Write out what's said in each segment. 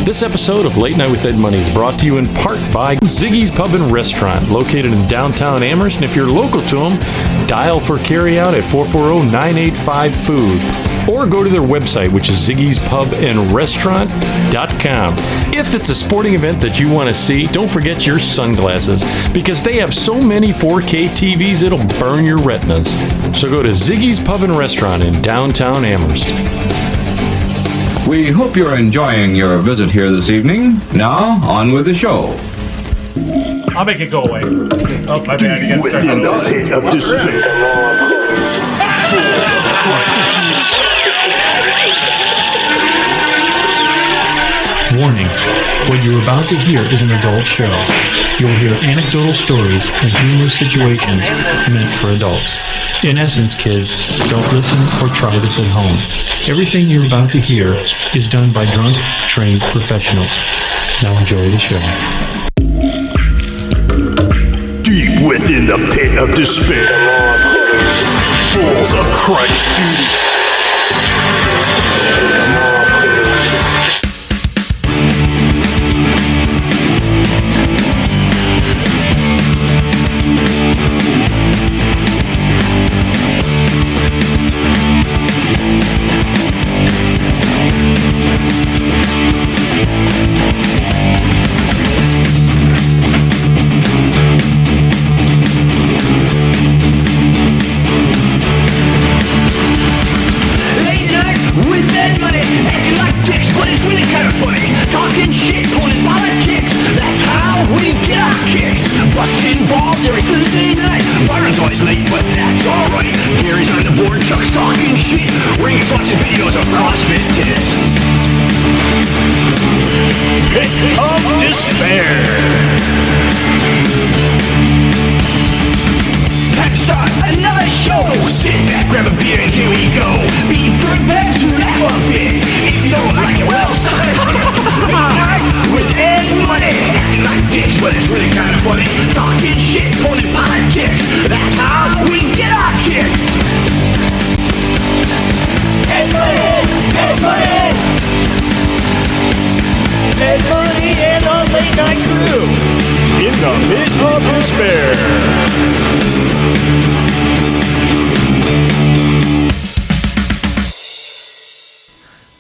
This episode of Late Night with Ed Money is brought to you in part by Ziggy's Pub and Restaurant, located in downtown Amherst. And if you're local to them, dial for carryout at 440-985-FOOD. Or go to their website, which is ziggyspubandrestaurant.com. If it's a sporting event that you want to see, don't forget your sunglasses, because they have so many 4K TVs it'll burn your retinas. So go to Ziggy's Pub and Restaurant in downtown Amherst. We hope you're enjoying your visit here this evening. Now, on with the show. I'll make it go away. Oh, my bad. You gotta start Within the pit of despair. Warning, what you're about to hear is an adult show. You'll hear anecdotal stories and humorous situations meant for adults. In essence, kids, don't listen or try this at home. Everything you're about to hear is done by drunk, trained professionals. Now enjoy the show. Deep within the pit of despair. Balls of Christ, dude.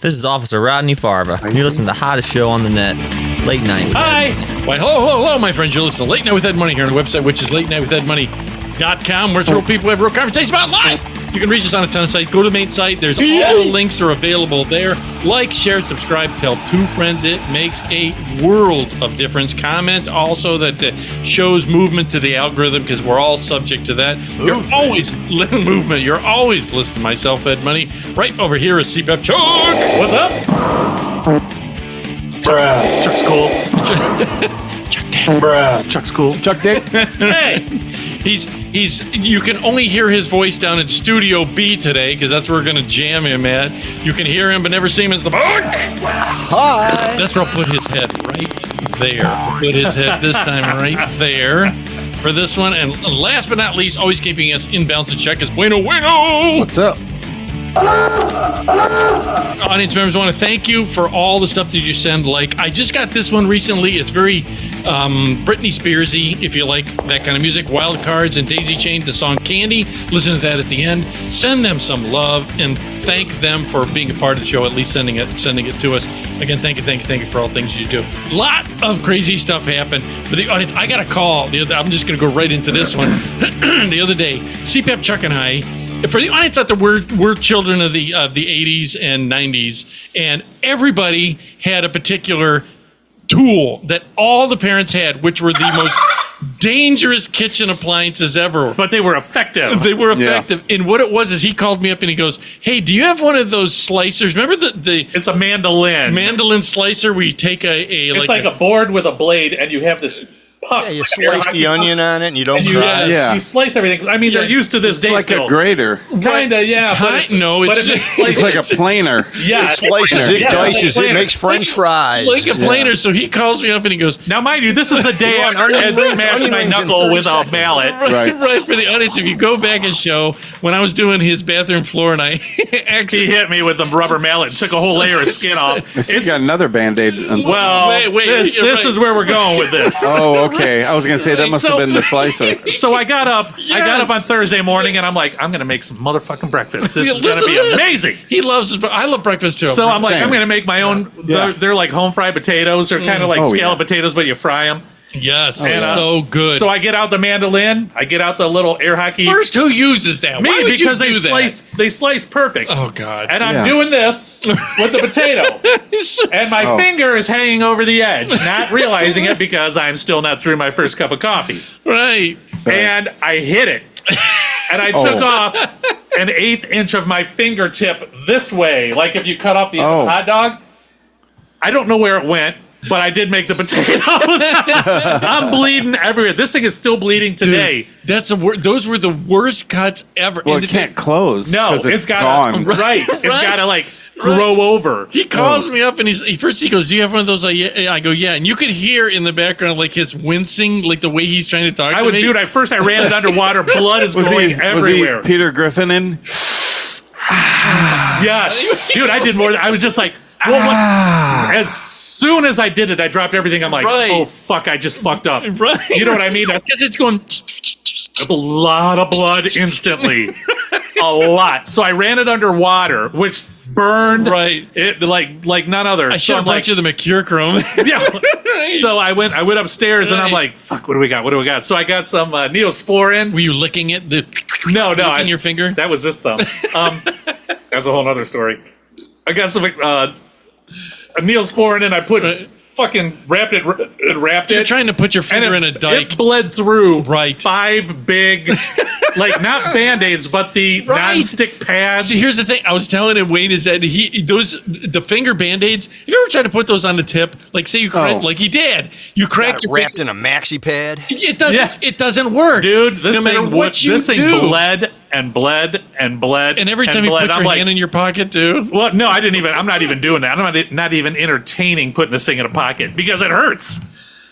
This is Officer Rodney Farva. You listen to the hottest show on the net, Late Night with Hi! Ed Money. Why, hello, my friends. You're listening to Late Night with Ed Money here on the website, which is latenightwithedmoney.com, where it's real people have real conversations about life. You can reach us on a ton of sites. Go to the main site. There's all the links are available there. Like, share, subscribe, tell 2 friends. It makes a world of difference. Comment also that shows movement to the algorithm, because we're all subject to that. You're always movement. You're always listening to myself, Ed Money. Right over here is CPAP Chuck. What's up? Chuck's cool. Chuck Dick. Chuck's cool. Chuck Dick. Hey, he's. You can only hear his voice down in Studio B today, because that's where we're gonna jam him at. You can hear him, but never see him as the bug. Hi. That's where I'll put his head right there. Put his head this time right there for this one. And last but not least, always keeping us inbound to check is Bueno. What's up? Audience members, I want to thank you for all the stuff that you send. Like, I just got this one recently. It's very Britney Spearsy, if you like that kind of music. Wild Cards and Daisy Chain, the song Candy. Listen to that at the end. Send them some love and thank them for being a part of the show, at least sending it to us. Again, thank you for all the things you do. A lot of crazy stuff happened. But the audience, I got a call. I'm just going to go right into this one. The other day, CPAP Chuck and I, for the audience out there, we're children of the 80s and 90s, and everybody had a particular tool that all the parents had, which were the most dangerous kitchen appliances ever. But they were effective. They were effective. Yeah. And what it was is he called me up and he goes, "Hey, do you have one of those slicers? Remember the It's a mandolin. Mandolin slicer where you take it's like a board with a blade, and you have this puck. Yeah, you slice the onion on it and you don't cry. You slice everything. I mean, they're used to this day like still. a grater. Kinda, yeah. No, but it's it just makes It's like a planer. yeah, It slices it, dices it, makes French fries. like a planer. So he calls me up and he goes, Now, mind you, this is the day Come on, after onion Ed rings, smashed onion my rings in knuckle 30 with a seconds. mallet. right for the audience. If you go back a show, when I was doing his bathroom floor and I He accidentally. hit me with a rubber mallet and took a whole layer of skin off. He's got another Band-Aid. Well, Wait, this you're right. is where we're going with this. Oh, okay. I was going to say that must have been the slicer. So I got up. I got up Yes. on Thursday morning, and I'm like, I'm gonna make some motherfucking breakfast. This is Listen gonna be to this. amazing. He loves his. I love breakfast too. So I'm like, Same. I'm gonna make my own. Yeah. They're like home fried potatoes. They're kind of like Oh, scallop yeah. potatoes, but you fry them. yes, And, so good. So I get out the mandolin. I get out the little air hockey. First, who uses that? me, Why would because you they do slice. They slice perfect. That? Oh God. And I'm Yeah. doing this with the potato. And my Oh. finger is hanging over the edge, not realizing it because I'm still not through my first cup of coffee. right. And I hit it. And I took off an 1/8 inch of my fingertip this way, like if you cut off the hot dog. I don't know where it went, but I did make the potatoes. I'm bleeding everywhere. This thing is still bleeding today. That's those were the worst cuts ever. Well, And it can't close. No, 'cause it's got gone. right. It's got to like grow over. He calls me up and he goes, "Do you have one of those?" I go, "Yeah." And you could hear in the background like his wincing, like the way he's trying to talk. I to would, me. dude. I ran it underwater. Blood is Was going he everywhere. Peter Griffin in? Yes, dude. I did more. I was just like, well, as soon as I did it, I dropped everything. I'm like, Right. oh fuck, I just fucked up. Right. You know what I mean? That's Because it's going. a lot of blood instantly. A lot. So I ran it underwater, which burned Right. it like none other. I So should have I'm brought like, you the mercurochrome. yeah. So I went upstairs and I'm Right. like, fuck, what do we got? What do we got? So I got some Neosporin. Were you licking it? No, licking your finger. That was this thumb. That's a whole other story. I got some Neosporin and I put fucking wrapped it. You're trying to put your And finger in a dike. It bled through Right. 5 big, like not Band-Aids, but the Right. non-stick pads. See, here's the thing. I was telling him, Wayne, is that the finger band-aids. Have you ever tried to put those on the tip? Like, say you crack, Oh. like he did. You crack your Wrapped in a maxi pad. It doesn't. Yeah. It doesn't work, Dude, this No matter thing, what you this thing do. bled and bled and bled. And every time you bled. put I'm your like, hand in your pocket, too. well, no, I didn't even. I'm not even doing that. I'm not even entertaining putting this thing in a pocket because it hurts.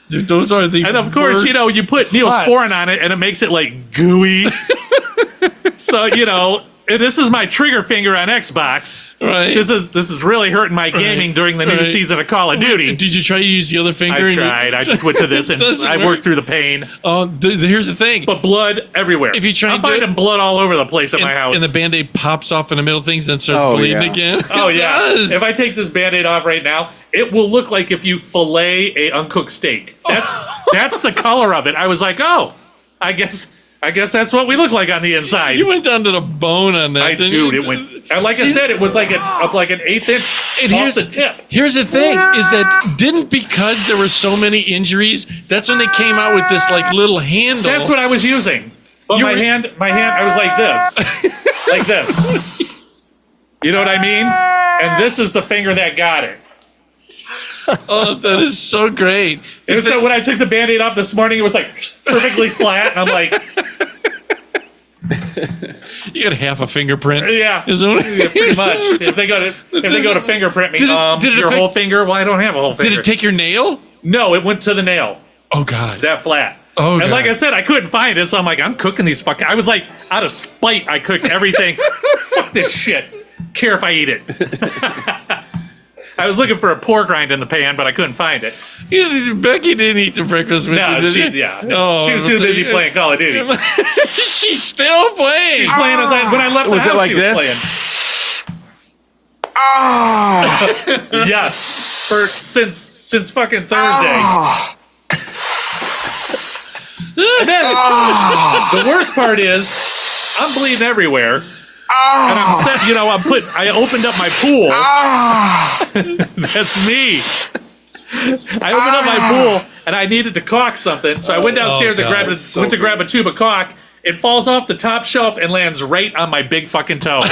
Dude, those are the. And of course, worst you know, you put Neosporin on it, and it makes it like gooey. So you know, and this is my trigger finger on Xbox. Right. This is really hurting my gaming during the new Right. season of Call of Duty. Did you try to use the other finger? I and you- tried. I just went to this and Doesn't I work. worked through the pain. Oh, here's the thing. But blood everywhere. If you try I'm and do finding it- blood all over the place at my house. and the band-aid pops off in the middle of things, then starts Oh, bleeding yeah. again. Oh It yeah. does. If I take this Band-Aid off right now, it will look like if you fillet a uncooked steak. That's the color of it. I was like, oh, I guess that's what we look like on the inside. You went down to the bone on that, didn't Dude, you? it went. And like I See- said, it was like an 1/8 inch And off here's the tip. Here's the thing: is that because there were so many injuries, that's when they came out with this like little handle. That's what I was using. But You my were- hand, I was like this, like this. You know what I mean? And this is the finger that got it. Oh, that is so great. It was when I took the Band-Aid off this morning, it was like perfectly flat, and I'm like, You got half a fingerprint. yeah, Is that what- yeah, pretty much. If they go to fingerprint me, Did it your affect- whole finger? Well, I don't have a whole finger. Did it take your nail? No, it went to the nail. Oh God. That flat. Oh, and God. like I said, I couldn't find it, so I'm like, I'm cooking these fucking. I was like, out of spite, I cooked everything. Fuck this shit. Care if I eat it. I was looking for a pork rind in the pan, but I couldn't find it. Becky didn't eat the breakfast with No, you, did she, she? yeah. Oh, she was too busy playing Call of Duty. She's still playing. She's playing when I left the Was it house. like She was this? playing. Yes, since fucking Thursday. And then the worst part is, I'm bleeding everywhere, and I'm set. You know, I opened up my pool. That's me. I opened up my pool, and I needed to caulk something, so I went downstairs God, and grabbed that's so went to grab a tube of caulk. It falls off the top shelf and lands right on my big fucking toe.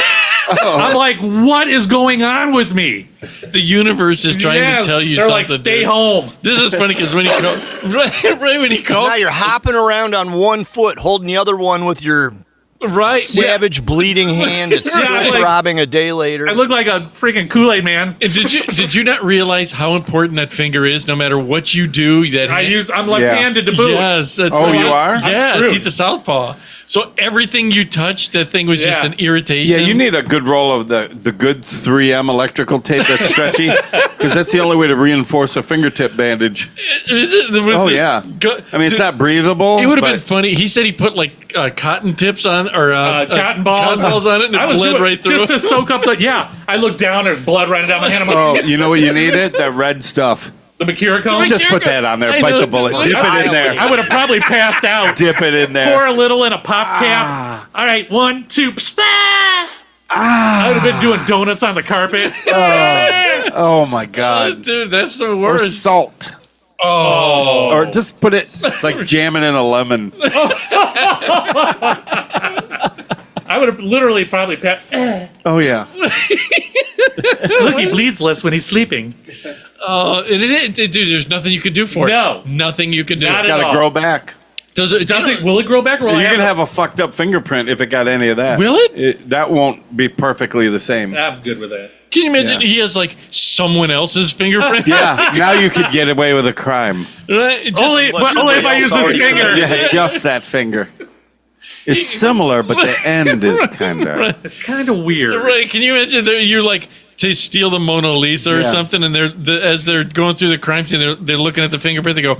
I'm like, what is going on with me? The universe is trying Yes, to tell you they're something. like, stay dude. home. This is funny because when he called, right when he Now called, you're hopping around on one foot, holding the other one with your right? savage bleeding hand. It's still Yeah, like- throbbing a day later. I look like a freaking Kool-Aid man. Did you not realize how important that finger is? No matter what you do, that I'm left-handed to boot. Yes, that's Oh, the you one. are? I'm Yes, screwed. he's a southpaw. So everything you touched, that thing was just Yeah. an irritation. Yeah, you need a good roll of the good 3M electrical tape that's stretchy, because that's the only way to reinforce a fingertip bandage. Is it? Oh yeah, I mean it's Dude, not breathable. It would have been but- funny. He said he put like cotton tips on or Cotton balls. on it, and I it was bled doing, right through. just to soak up the. Yeah, I looked down and blood running down my hand. I'm like, Oh, you know what you needed? That red stuff. the Mercurochrome. Just put that on there. I Bite know, the bullet. it's Dip it in there. I would have probably passed out. Dip it in Pour there. a little in a pop cap. All right, 1, 2. I would have been doing donuts on the carpet. Oh my god. Dude, that's the Or worst. salt. Oh, Or just put it like jamming in a lemon. I would have literally probably. Oh yeah. Look, he bleeds less when he's sleeping. Dude, there's nothing you could do for it. No. Nothing you can do. Not at Got all. to grow back. Does it? Does it? Will it grow back? Or will You're I gonna have a fucked up fingerprint if it got any of that. Will it? That won't be perfectly the same. I'm good with that. Can you imagine Yeah. he has like someone else's fingerprint? Yeah. Now you could get away with a crime. Right? Just- Only if I use this Somebody else finger. already- Yeah, just that finger. It's similar, but the end is kind of. It's kind of weird. Right? Can you imagine that you're like to steal the Mona Lisa or Yeah. something, and as they're going through the crime scene, they're looking at the fingerprint. They go,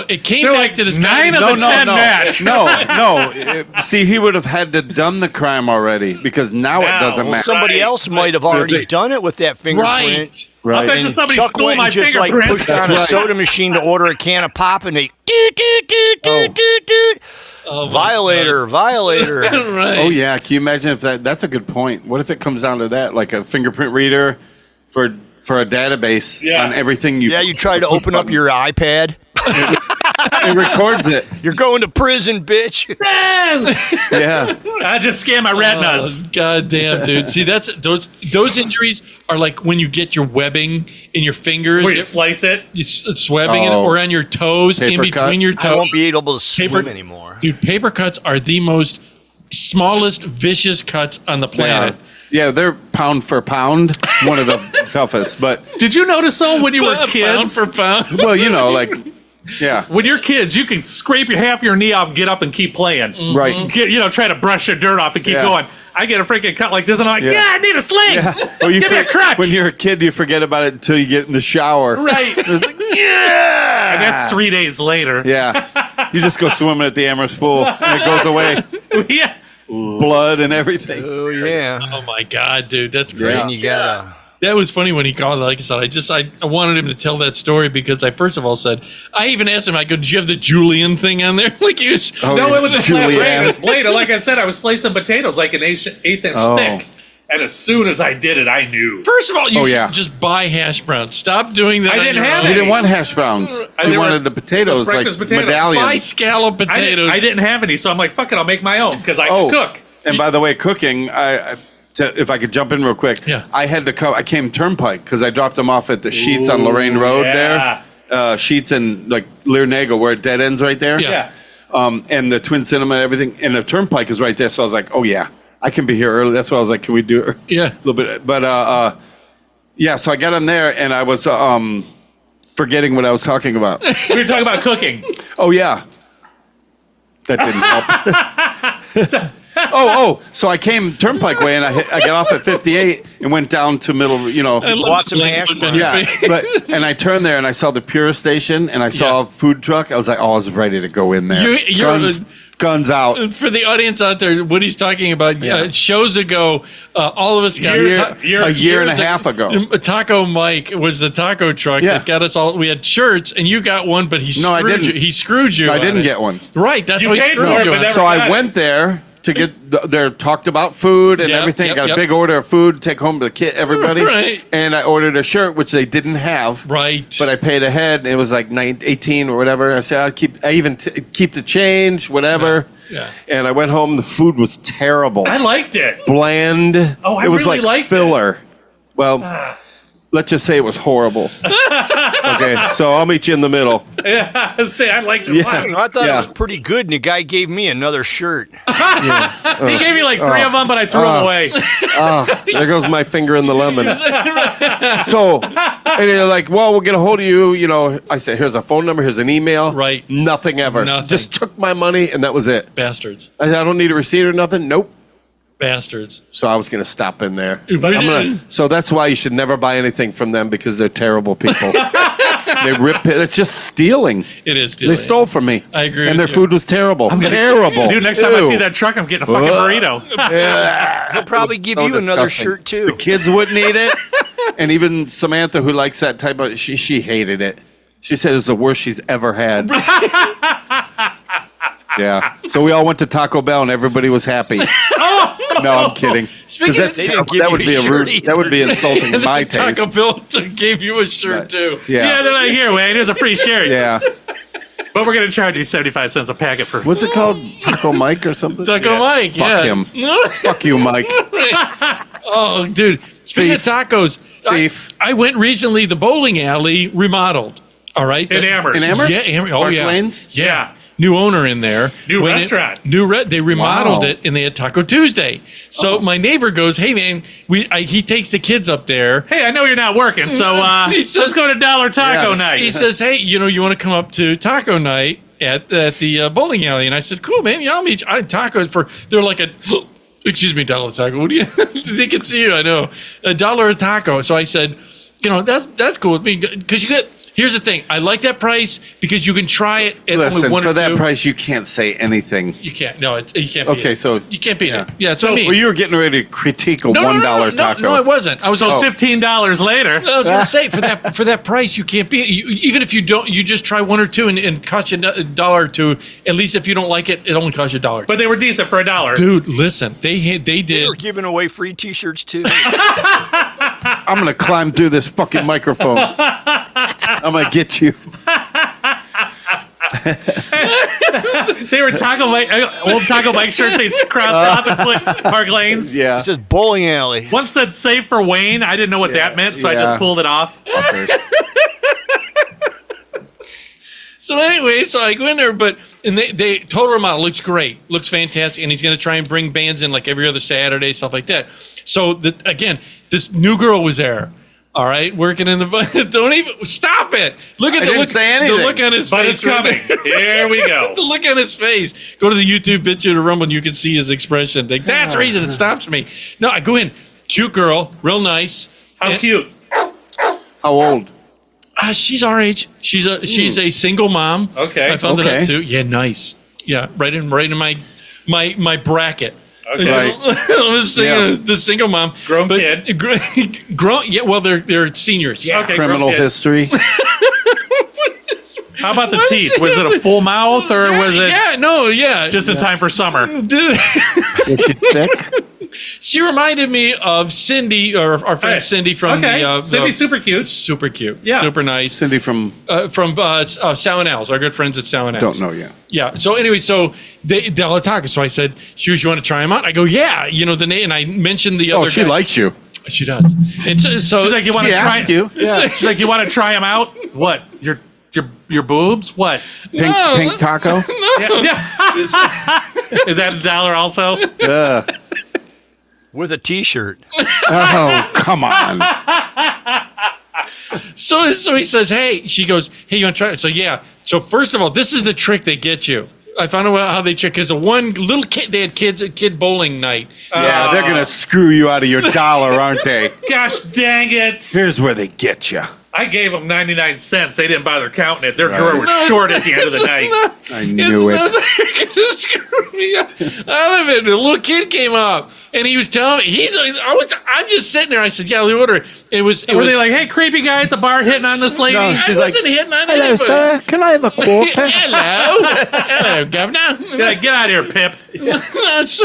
"It came they're back like, to this 9 guy." of the 10 match. No. See, he would have had to done the crime already because now it Now, doesn't well, matter. Somebody else might have already Right. done it with that fingerprint. Right. I bet you And somebody Chuck stole went my and just like fingerprint. pushed on a right. soda machine to order a can of pop, and they doot, doot, doot, doot, doot, doot. Oh, my Violator. God. Right? Oh yeah, can you imagine if that's a good point? What if it comes down to that, like a fingerprint reader for a database Yeah. on everything you? Yeah, you try to open up your iPad. It records it. You're going to prison, bitch. Yeah. I just scanned my retinas. Oh, God damn, dude. See, that's those injuries are like when you get your webbing in your fingers. Where you slice it. It's webbing in, Oh. or on your toes, in Paper between cut? your I toes. won't be able to swim Paper- anymore. Dude, paper cuts are the most smallest vicious cuts on the planet. Yeah, they're pound for pound, one of the toughest. But Did you notice though when you were Pound kids? for pound. well, you know, like, yeah, When you're kids, you can scrape your half your knee off, get up, and keep playing. right. Try to brush your dirt off and keep Yeah. going. I get a freaking cut like this, and I'm like, Yeah. yeah, I need a sling. Yeah. Or you Give me a crutch. When you're a kid, you forget about it until you get in the shower. Right. Yeah. And that's 3 days later. Yeah. You just go swimming at the Amherst pool and it goes away. Yeah. Blood and everything. Oh yeah. Oh my God, dude, that's great. Yeah. And you gotta. That was funny when he called. Like I said, I wanted him to tell that story because I first of all said, I even asked him, I go, did you have the Julian thing on there? Like he was. Oh, No, yeah. it was a flat blade. Julianne. It was blade. Like I said, I was slicing potatoes like an eighth inch Oh. thick. And as soon as I did it, I knew. First of all, you Oh, should yeah. just buy hash browns. Stop doing that. I on didn't your have own. He any. didn't want hash browns. I He never- wanted the potatoes, the like breakfast potatoes. medallions. Buy scallop potatoes. I didn't have any, so I'm like, fuck it, I'll make my own because I Oh, can cook. And by the way, cooking, if I could jump in real quick, Yeah. I had to come. I came Turnpike because I dropped them off at the Sheets on Lorraine Road yeah. there. Sheets and like Learnago, where it dead ends right there. Yeah. Yeah. And the Twin Cinema and everything. And the Turnpike is right there. So I was like, oh, yeah, I can be here early. That's why I was like, can we do it Yeah. a little bit? But yeah, so I got in there and I was forgetting what I was talking about. We were talking about cooking. Oh, yeah. That didn't help. So I came Turnpike way and I got off at 58 and went down to middle, Bought some hash browns. yeah. And I turned there and I saw the Pura station and I saw a food truck. I was like, I was ready to go in there. You're- guns out. For the audience out there, what he's talking about, shows ago, all of us got A year and a years half ago. Taco Mike was the taco truck Yeah. that got us all. We had shirts, and you got one, but he No, I screwed didn't. you. He screwed you. I on didn't it. get one. Right, that's You why he paid screwed for it, you. but on never it. So got I it. went there to get they're talked about food and Yep, everything. yep, Got yep. a big order of food to take home to the kid, everybody. Right. And I ordered a shirt which they didn't have. Right. But I paid ahead, and it was like 18 or whatever. I said I even keep the change, whatever. Yeah. And I went home. The food was terrible, I liked it. bland. Oh, I it was really like liked filler. Well, let's just say it was horrible. Okay, so I'll meet you in the middle. Yeah, say I liked it. Yeah. a lot. I thought Yeah. it was pretty good, and the guy gave me another shirt. He gave me like 3 of them, but I threw them away. There goes my finger in the lemon. So, and they're like, well, we'll get a hold of you. You know, I said, here's a phone number, here's an email. Right. Nothing ever. Nothing. Just took my money, and that was it. Bastards. I said, I don't need a receipt or nothing. Nope. Bastards. So I was going to stop in there. But So that's why you should never buy anything from them because they're terrible people. They rip it. It's just stealing. it is. They stole from me. I agree And with their you. food was terrible. Terrible. Dude, next time I Ew. see that truck, I'm getting a fucking burrito. He'll probably give So you another disgusting. shirt too. The kids wouldn't eat it. And even Samantha, who likes that type of, she hated it. She said it's the worst she's ever had. Yeah. So we all went to Taco Bell and everybody was happy. No, I'm kidding. 'Cause Speaking that's of- They terrible. didn't give That you would a be a shirt rude. either. That would be insulting And my then taste. Taco Bell gave you a shirt Right. too. Yeah, then I hear, Wayne, here's a free shirt. Yeah. But we're going to charge you 75 cents a packet for. What's it called? Taco Mike or something? Taco Yeah. Mike. Fuck yeah. him. Fuck you, Mike. Oh, dude. Speaking Thief. of tacos, Thief. I went recently. The bowling alley remodeled. All right. In Amherst. In Amherst? Yeah. Oh, Park yeah. Lanes? Yeah. New owner in there. New When restaurant. They remodeled Wow. it, and they had Taco Tuesday. So my neighbor goes, "Hey man, he takes the kids up there." Hey, I know you're not working, so He says- let's go to Dollar Taco Yeah. Night. He says, "Hey, you want to come up to Taco Night at the bowling alley?" And I said, "Cool, man. Yeah, I'll meet you. I had tacos for." They're like a, excuse me, $1 taco. What do you? They can see you. I know $1 a taco. So I said, that's cool with me because you get. Here's the thing. I like that price because you can try it at only Listen, one for or that two. price, you can't say anything. You can't. No, you can't. Beat Okay, it. so you can't beat yeah. it. Yeah. So, So me. Well, you were getting ready to critique a no, $1 taco. No, I wasn't. I was So oh. $15 later. I was gonna say for that price you can't beat it. Even if you don't, you just try one or two and cost you $1 or two. At least if you don't like it, it only costs you $1. But they were decent for $1. Dude, listen, they They did. were giving away free T-shirts too. I'm going to climb through this fucking microphone. I'm going to get you. They were old Taco Mike shirts they crossed off at Park Lanes. Yeah. It says bowling alley. One said "Save for Wayne." I didn't know what that meant, so I yeah. just pulled it off. So anyway, so I go in there, and they total remodel looks great, looks fantastic, and he's gonna try and bring bands in like every other Saturday, stuff like that. So again, this new girl was there. All right, working in the don't even stop it. Look at I the didn't look. say anything. The look on his But face. it's coming. Here we the go. look on his face. Go to the YouTube BitChute to Rumble, and you can see his expression. Like, that's the reason it stops me. No, I go in, cute girl, real nice. How And- cute. How old? She's our age. She's a single mom. Okay. I found Okay. that out too. Yeah, nice. Yeah, right in my bracket. Okay. Right. I was Yeah. the single mom, Grown but, kid. Grown. Yeah, well, they're seniors. Yeah. Okay. Criminal kid. history. How about the teeth? Was it a full mouth or was it Yeah. No. Yeah. just in time for summer? Dude, Is it thick? she reminded me of Cindy, or our friend Hey. Cindy from Okay. the. Cindy's super cute. super cute. Yeah. Super nice. Cindy from From Sow and Al's, our good friends at Sow and Al's. don't know yet. Yeah. So anyway, so they all talking. So I said, "Shoes, you want to try them out?" I go, "Yeah." The name, and I mentioned the other. Oh, she guy. likes you. She does. And so She's like, you want She to try asked you. Yeah. She's like, you want to try them out? What? Your boobs? What? Pink, No. pink taco. Yeah. Is that $1 also? With a T-shirt. Oh, come on. so he says, "Hey," she goes, "Hey, you want to try it?" So yeah. So first of all, this is the trick they get you. I found out how they trick because the one little kid, they had a kid bowling night. Yeah, they're going to screw you out of your $1, aren't they? Gosh dang it. Here's where they get you. I gave them 99 cents. They didn't bother counting it. Their drawer was short at the end of the night. I knew it. It screwed me up. Out of it. The little kid came up and he was telling me, I'm just sitting there. I said, yeah, the order. Were they like, hey, creepy guy at the bar hitting on this lady? No, I she's wasn't hitting on hello, anybody. sir. Can I have a quarter? Hello, governor. Yeah, get out of here, Pip.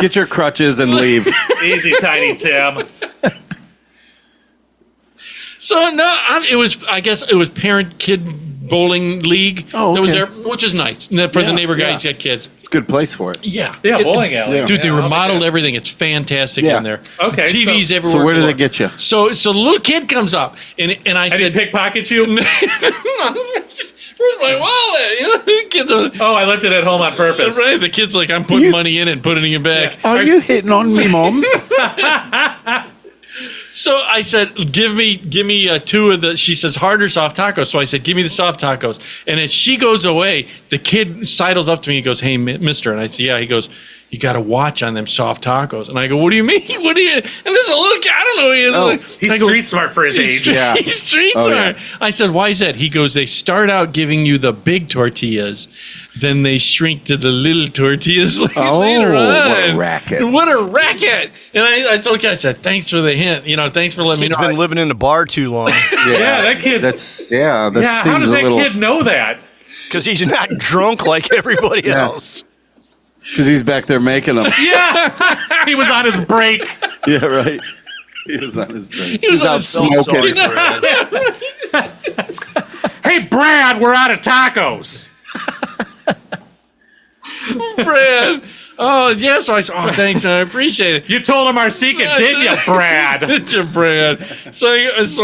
Get your crutches and leave. Easy, Tiny Tim. So no, I guess it was parent-kid bowling league Oh, that was okay. there, which is nice for the neighbor guys that got kids. It's a good place for it. Yeah, Yeah, bowling alley. Dude, they Yeah, I'll be remodeled there. everything. It's fantastic Yeah. in there. Okay, TVs so- everywhere. So where do they get you? So the little kid comes up and I I said, didn't pickpocket you? "Where's my wallet?" You know, the kids are, Oh, I left it at home on purpose. right. The kid's like, "I'm putting money in it and putting it back." Are you hitting on me, Mom? So I said, give me two of the, she says, hard or soft tacos. So I said, give me the soft tacos. And as she goes away, the kid sidles up to me and goes, hey, mister. And I said, yeah. He goes, you got to watch on them soft tacos. And I go, what do you mean? What do you, and this is a little kid, I don't know who he is. Oh, Like, He's I go, street smart for his age. Yeah. He's street Oh, smart. yeah. I said, why is that? He goes, they start out giving you the big tortillas, then they shrink to the little tortillas later what a on. racket. What a racket. And I told you, I said, thanks for the hint. Thanks for letting me He's know. been living in the bar too long Yeah, that kid. That yeah, how seems does a that little. kid know that? because he's not drunk like everybody Yeah. else. Because he's back there making them. Yeah, he was on his break. Yeah, right. He was on his break. He was on out his- So sorry, smoking. Brad. Hey, Brad, we're out of tacos. Brad. Oh, yes. So I said, oh, thanks, man. I appreciate it. You told him our secret, didn't you, Brad? It's a Brad. So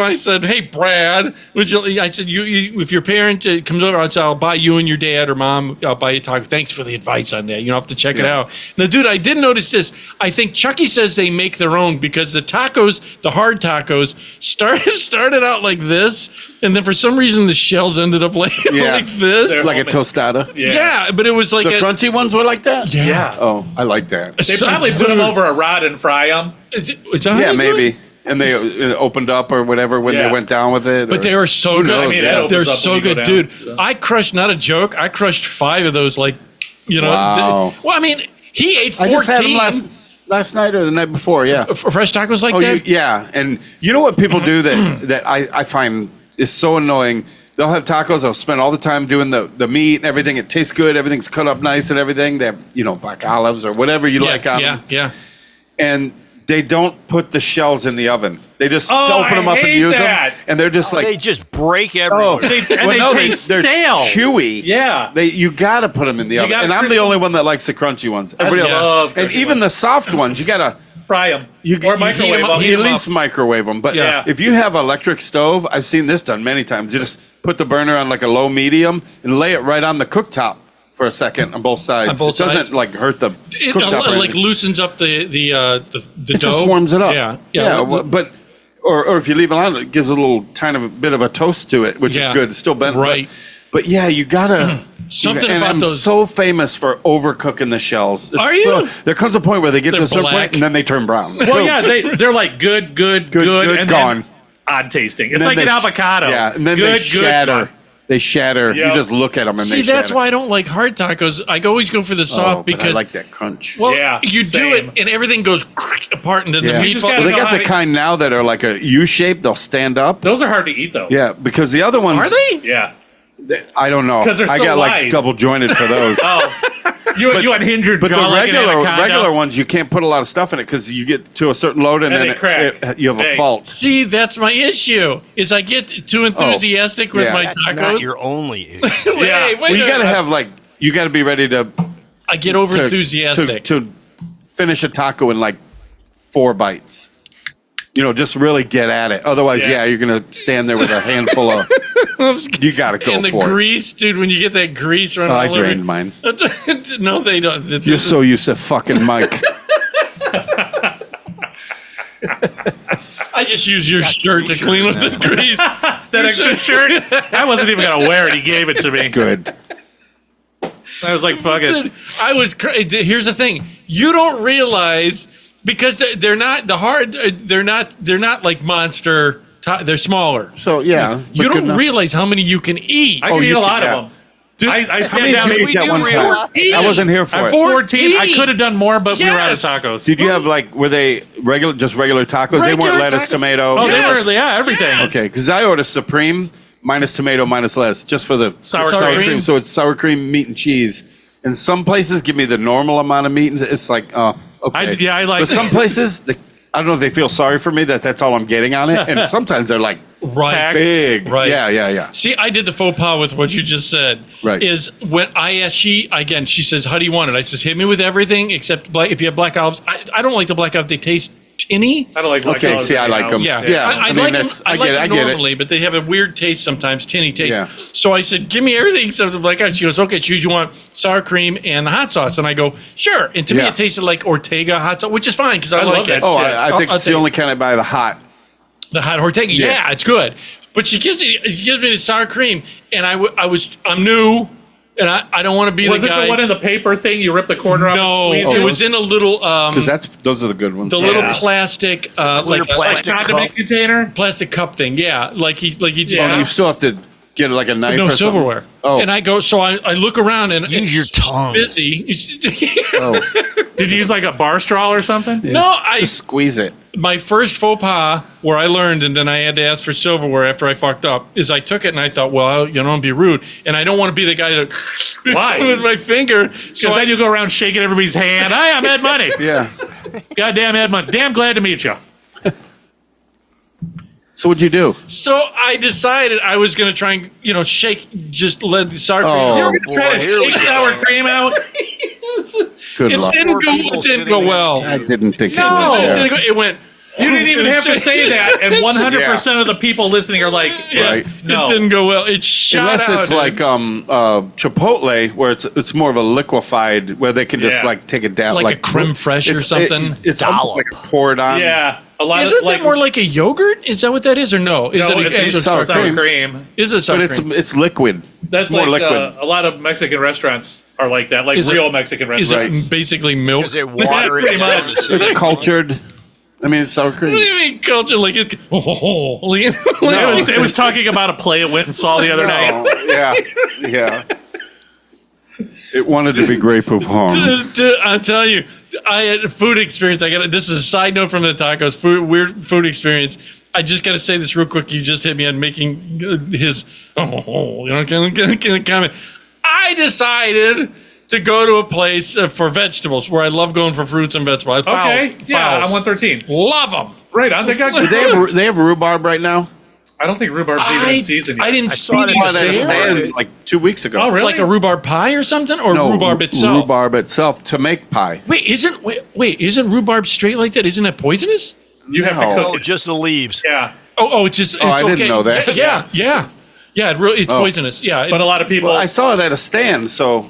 I said, hey, Brad, I said, you if your parent comes over, I said, I'll buy you and your dad or mom, I'll buy you a taco. Thanks for the advice on that. You don't have to check it out. Now, dude, I did notice this. I think Chucky says they make their own because the tacos, the hard tacos, started out like this, and then for some reason the shells ended up like, Yeah. like this. It's like a tostada. Yeah, but it was like The crunchy ones were like that? Yeah. Oh, I like that. They probably put them over a rod and fry them. Is that how Yeah, you do it? maybe. And they opened up or whatever when Yeah. they went down with it. But or- they were so Who good. knows, I mean, yeah. that opens They're up so when you go good, down, dude. so. I crushed, not a joke. I crushed 5 of those, like, Wow. well, I mean, he ate 14 I just had them last night or the night before, yeah. fresh tacos like Oh, that. yeah. And you know what people do that I find is so annoying? They'll have tacos. They'll spend all the time doing the meat and everything. It tastes good. Everything's cut up nice and everything. They have, black olives or whatever you like on them. Yeah. And they don't put the shells in the oven. They just Oh, open them I up and hate use that. them. And they're just like, They just break oh. everywhere. And they taste they're stale. chewy. Yeah. You got to put them in the oven. gotta And I'm the crisp only one that likes the crunchy ones. Everybody Yeah. else. love And crunchy even the soft ones, you got to. Fry them. You Or microwave them. heat at 'em least microwave them. But Yeah. if you have electric stove, I've seen this done many times. You just put the burner on like a low medium and lay it right on the cooktop for a second on both sides. On both it doesn't sides? like hurt the It cooktop. or like anything. loosens up the It dough. just warms it up. Yeah. But or if you leave it on, it gives a little tiny bit of a toast to it, which Yeah. is good. It's still bent, Right. But yeah, you gotta. Something and about I'm those- so famous for overcooking the shells. It's Are you? so- there comes a point where they get They're to a certain black. point and then they turn brown. Well, yeah, they're like good, and gone. then odd tasting. It's And like then an they avocado. Yeah, and then good, they shatter. gone. They shatter. Yep. You just look at them and See, they that's shatter. why I don't like hard tacos. I always go for the Oh, soft but I because like that crunch. well, Yeah, you same. do it and everything goes apart and then yeah. the meat just falls. gotta Well, they know got how the to- kind now that are like a U shape. They'll stand up. Those are hard to eat, though. Yeah, because the other ones, Are they? Yeah. I don't know. 'Cause they're I so got wide. like double jointed for those. Oh, you unhinge your But jaw the like an anaconda. regular ones, you can't put a lot of stuff in it because you get to a certain load and And then they crack. you have a Hey. fault. See, that's my issue. Is I get too enthusiastic with yeah. my That's tacos. not your only issue. Wait, Yeah. wait Well, you a got to minute. have like you got to be ready to I get over enthusiastic. to finish a taco in like 4 bites. Just really get at it. Otherwise, Yeah. yeah, you're gonna stand there with a handful of. You got to go and the for it. grease, dude. When you get that grease running Oh, I all over- drained mine. No, they don't. You're so used to fucking Mike. I just use your shirt to clean up the grease. That extra shirt. I wasn't even gonna wear it. He gave it to me. Good. I was like, fuck it. I was. Here's the thing: you don't realize because they're not the hard. They're not like monster They're smaller. So yeah, You but good don't enough. realize how many you can eat. I can eat you a lot can- of them. Dude, I How stand many down. did you eat that one time? I wasn't here for I'm it. 14. I 14. could have done more, but we were out of Yes. tacos. Did you have like, were they regular tacos? They Regular weren't lettuce, taco- tomato. Oh, Yes. they were. Yeah, everything. Okay, because I ordered Supreme minus tomato minus lettuce just for the Sour cream. cream. So it's sour cream, meat, and cheese. And some places give me the normal amount of meat. And it's like, oh, okay. I like. But some places, I don't know if they feel sorry for me that's all I'm getting on it. And sometimes they're like Right. big. Right. Yeah. See, I did the faux pas with what you just said. Right. Is when I asked she says, how do you want it? I says, hit me with everything except if you have black olives. I don't like the black olives. They taste tinny. I don't like. black Okay, olives see, I like anyhow. them. Yeah. Yeah, I I mean, like them. that's- I I like get it, them I get it. normally, but they have a weird taste sometimes, tinny taste. Yeah. So I said, give me everything except the black olives. She goes, okay, choose you want sour cream and the hot sauce. And I go, sure. And to me, Yeah. it tasted like Ortega hot sauce, which is fine because I love like that it. Oh, shit. I think I'll it's the take only kind I buy the hot. the hot Ortega. Yeah. Yeah, it's good. But she gives me the sour cream, and I'm new, and I don't want to be Was the it guy. the one in the paper thing? You rip the corner off No, and squeeze it was in a little Because those are the good ones. the little plastic like plastic condiment cup. container. plastic cup thing. Yeah, like he just Yeah. You still have to get like a knife no or silverware. something. Oh. And I go, so I look around and Use your tongue. busy. Did you use like a bar straw or something? No, I Just squeeze it. my first faux pas where I learned and then I had to ask for silverware after I fucked up is I took it and I thought, well, don't be rude, and I don't want to be the guy to Why? with my finger. Because So then you go around shaking everybody's hand. Hi, I'm Ed Money. Yeah. Goddamn Ed Money. Damn glad to meet you. So what'd you do? So I decided I was going to try and, shake, just let sour cream. Oh, You were gonna try to here we shake go. sour cream out. Good It luck. didn't go. people It didn't sitting go there. well. I didn't think No. it It would. didn't go. It went. You didn't even have to say that, and 100% of the people listening are like, Right. no. It didn't go well. It shot Unless out. it's like Chipotle, where it's more of a liquefied, where they can just Yeah. like take it down, Like a creme fraiche or something? It's almost like poured on. Yeah. A lot Isn't of that more like a yogurt? Is that what that is, or no? Is no, it it's actual sour sour cream? cream. Is it sour but cream? it's liquid. That's It's more like liquid. a lot of Mexican restaurants are like that, like Is it- real Mexican Is restaurants. it basically milk? Because they water it Pretty down. much. It's cultured. I mean, it's sour What do cream. you mean culture? Like it? It was talking about a play it went and saw the other night. Oh, yeah. It wanted to be Grey Poupon. I'll tell you, I had a food experience. This is a side note from the tacos. Weird food experience. I just got to say this real quick. You just hit me on making his comment. I decided to go to a place for vegetables where I love going for fruits and vegetables. Okay, yeah, Fowls. I'm 113. Love them. Right on. They have rhubarb right now. I don't think rhubarb's even in season yet. I didn't see saw it it at the At a fair. stand like 2 weeks ago. Oh, really? like a rhubarb pie or something, or No, rhubarb itself. Rhubarb itself to make pie. Wait, isn't rhubarb straight like that? Isn't it poisonous? You have to No. cook Oh, it. just the leaves. Yeah. It's just. It's I didn't okay. know that. Yeah. It's Oh. poisonous. Yeah, But a lot of people, I saw it at a stand, so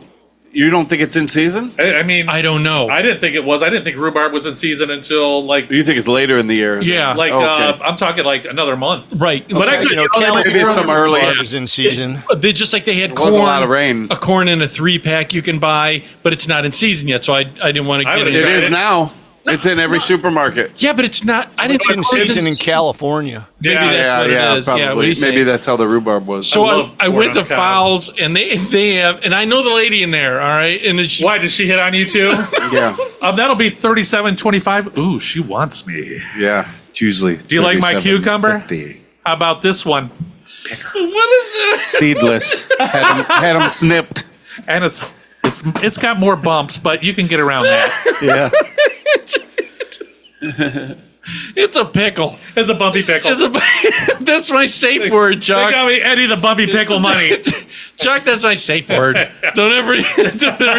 you don't think it's in season? I mean, I don't know. I didn't think it was. I didn't think rhubarb was in season until like, You think it's later in the year? Yeah. Okay. I'm talking like another month. Right, but I Okay. could. maybe it's some early. Rhubarb is in season. They just like they had It corn. wasn't a lot of rain. A corn in a 3-pack you can buy, but it's not in season yet. So I didn't want to I get would've it. It tried is it. now. It's in every supermarket. Yeah, but it's not. I didn't It's in think season in California. Maybe Yeah, that's what it is. probably. Yeah, what do you say? Maybe that's how the rhubarb was. So I love I corn went on to the cob. Fowls, and they have, and I know the lady in there. All right, and it's, Why did she hit on you too? yeah, That'll be 37.25. Ooh, she wants me. yeah. It's usually. Do you like my cucumber? 50. How about this one? what is this? Seedless. had them snipped. And it's got more bumps, but you can get around that. Yeah. It's a pickle. It's a bumpy pickle. That's my safe word, They Chuck. got me Eddie the bumpy pickle money. Chuck, that's my safe word. Don't ever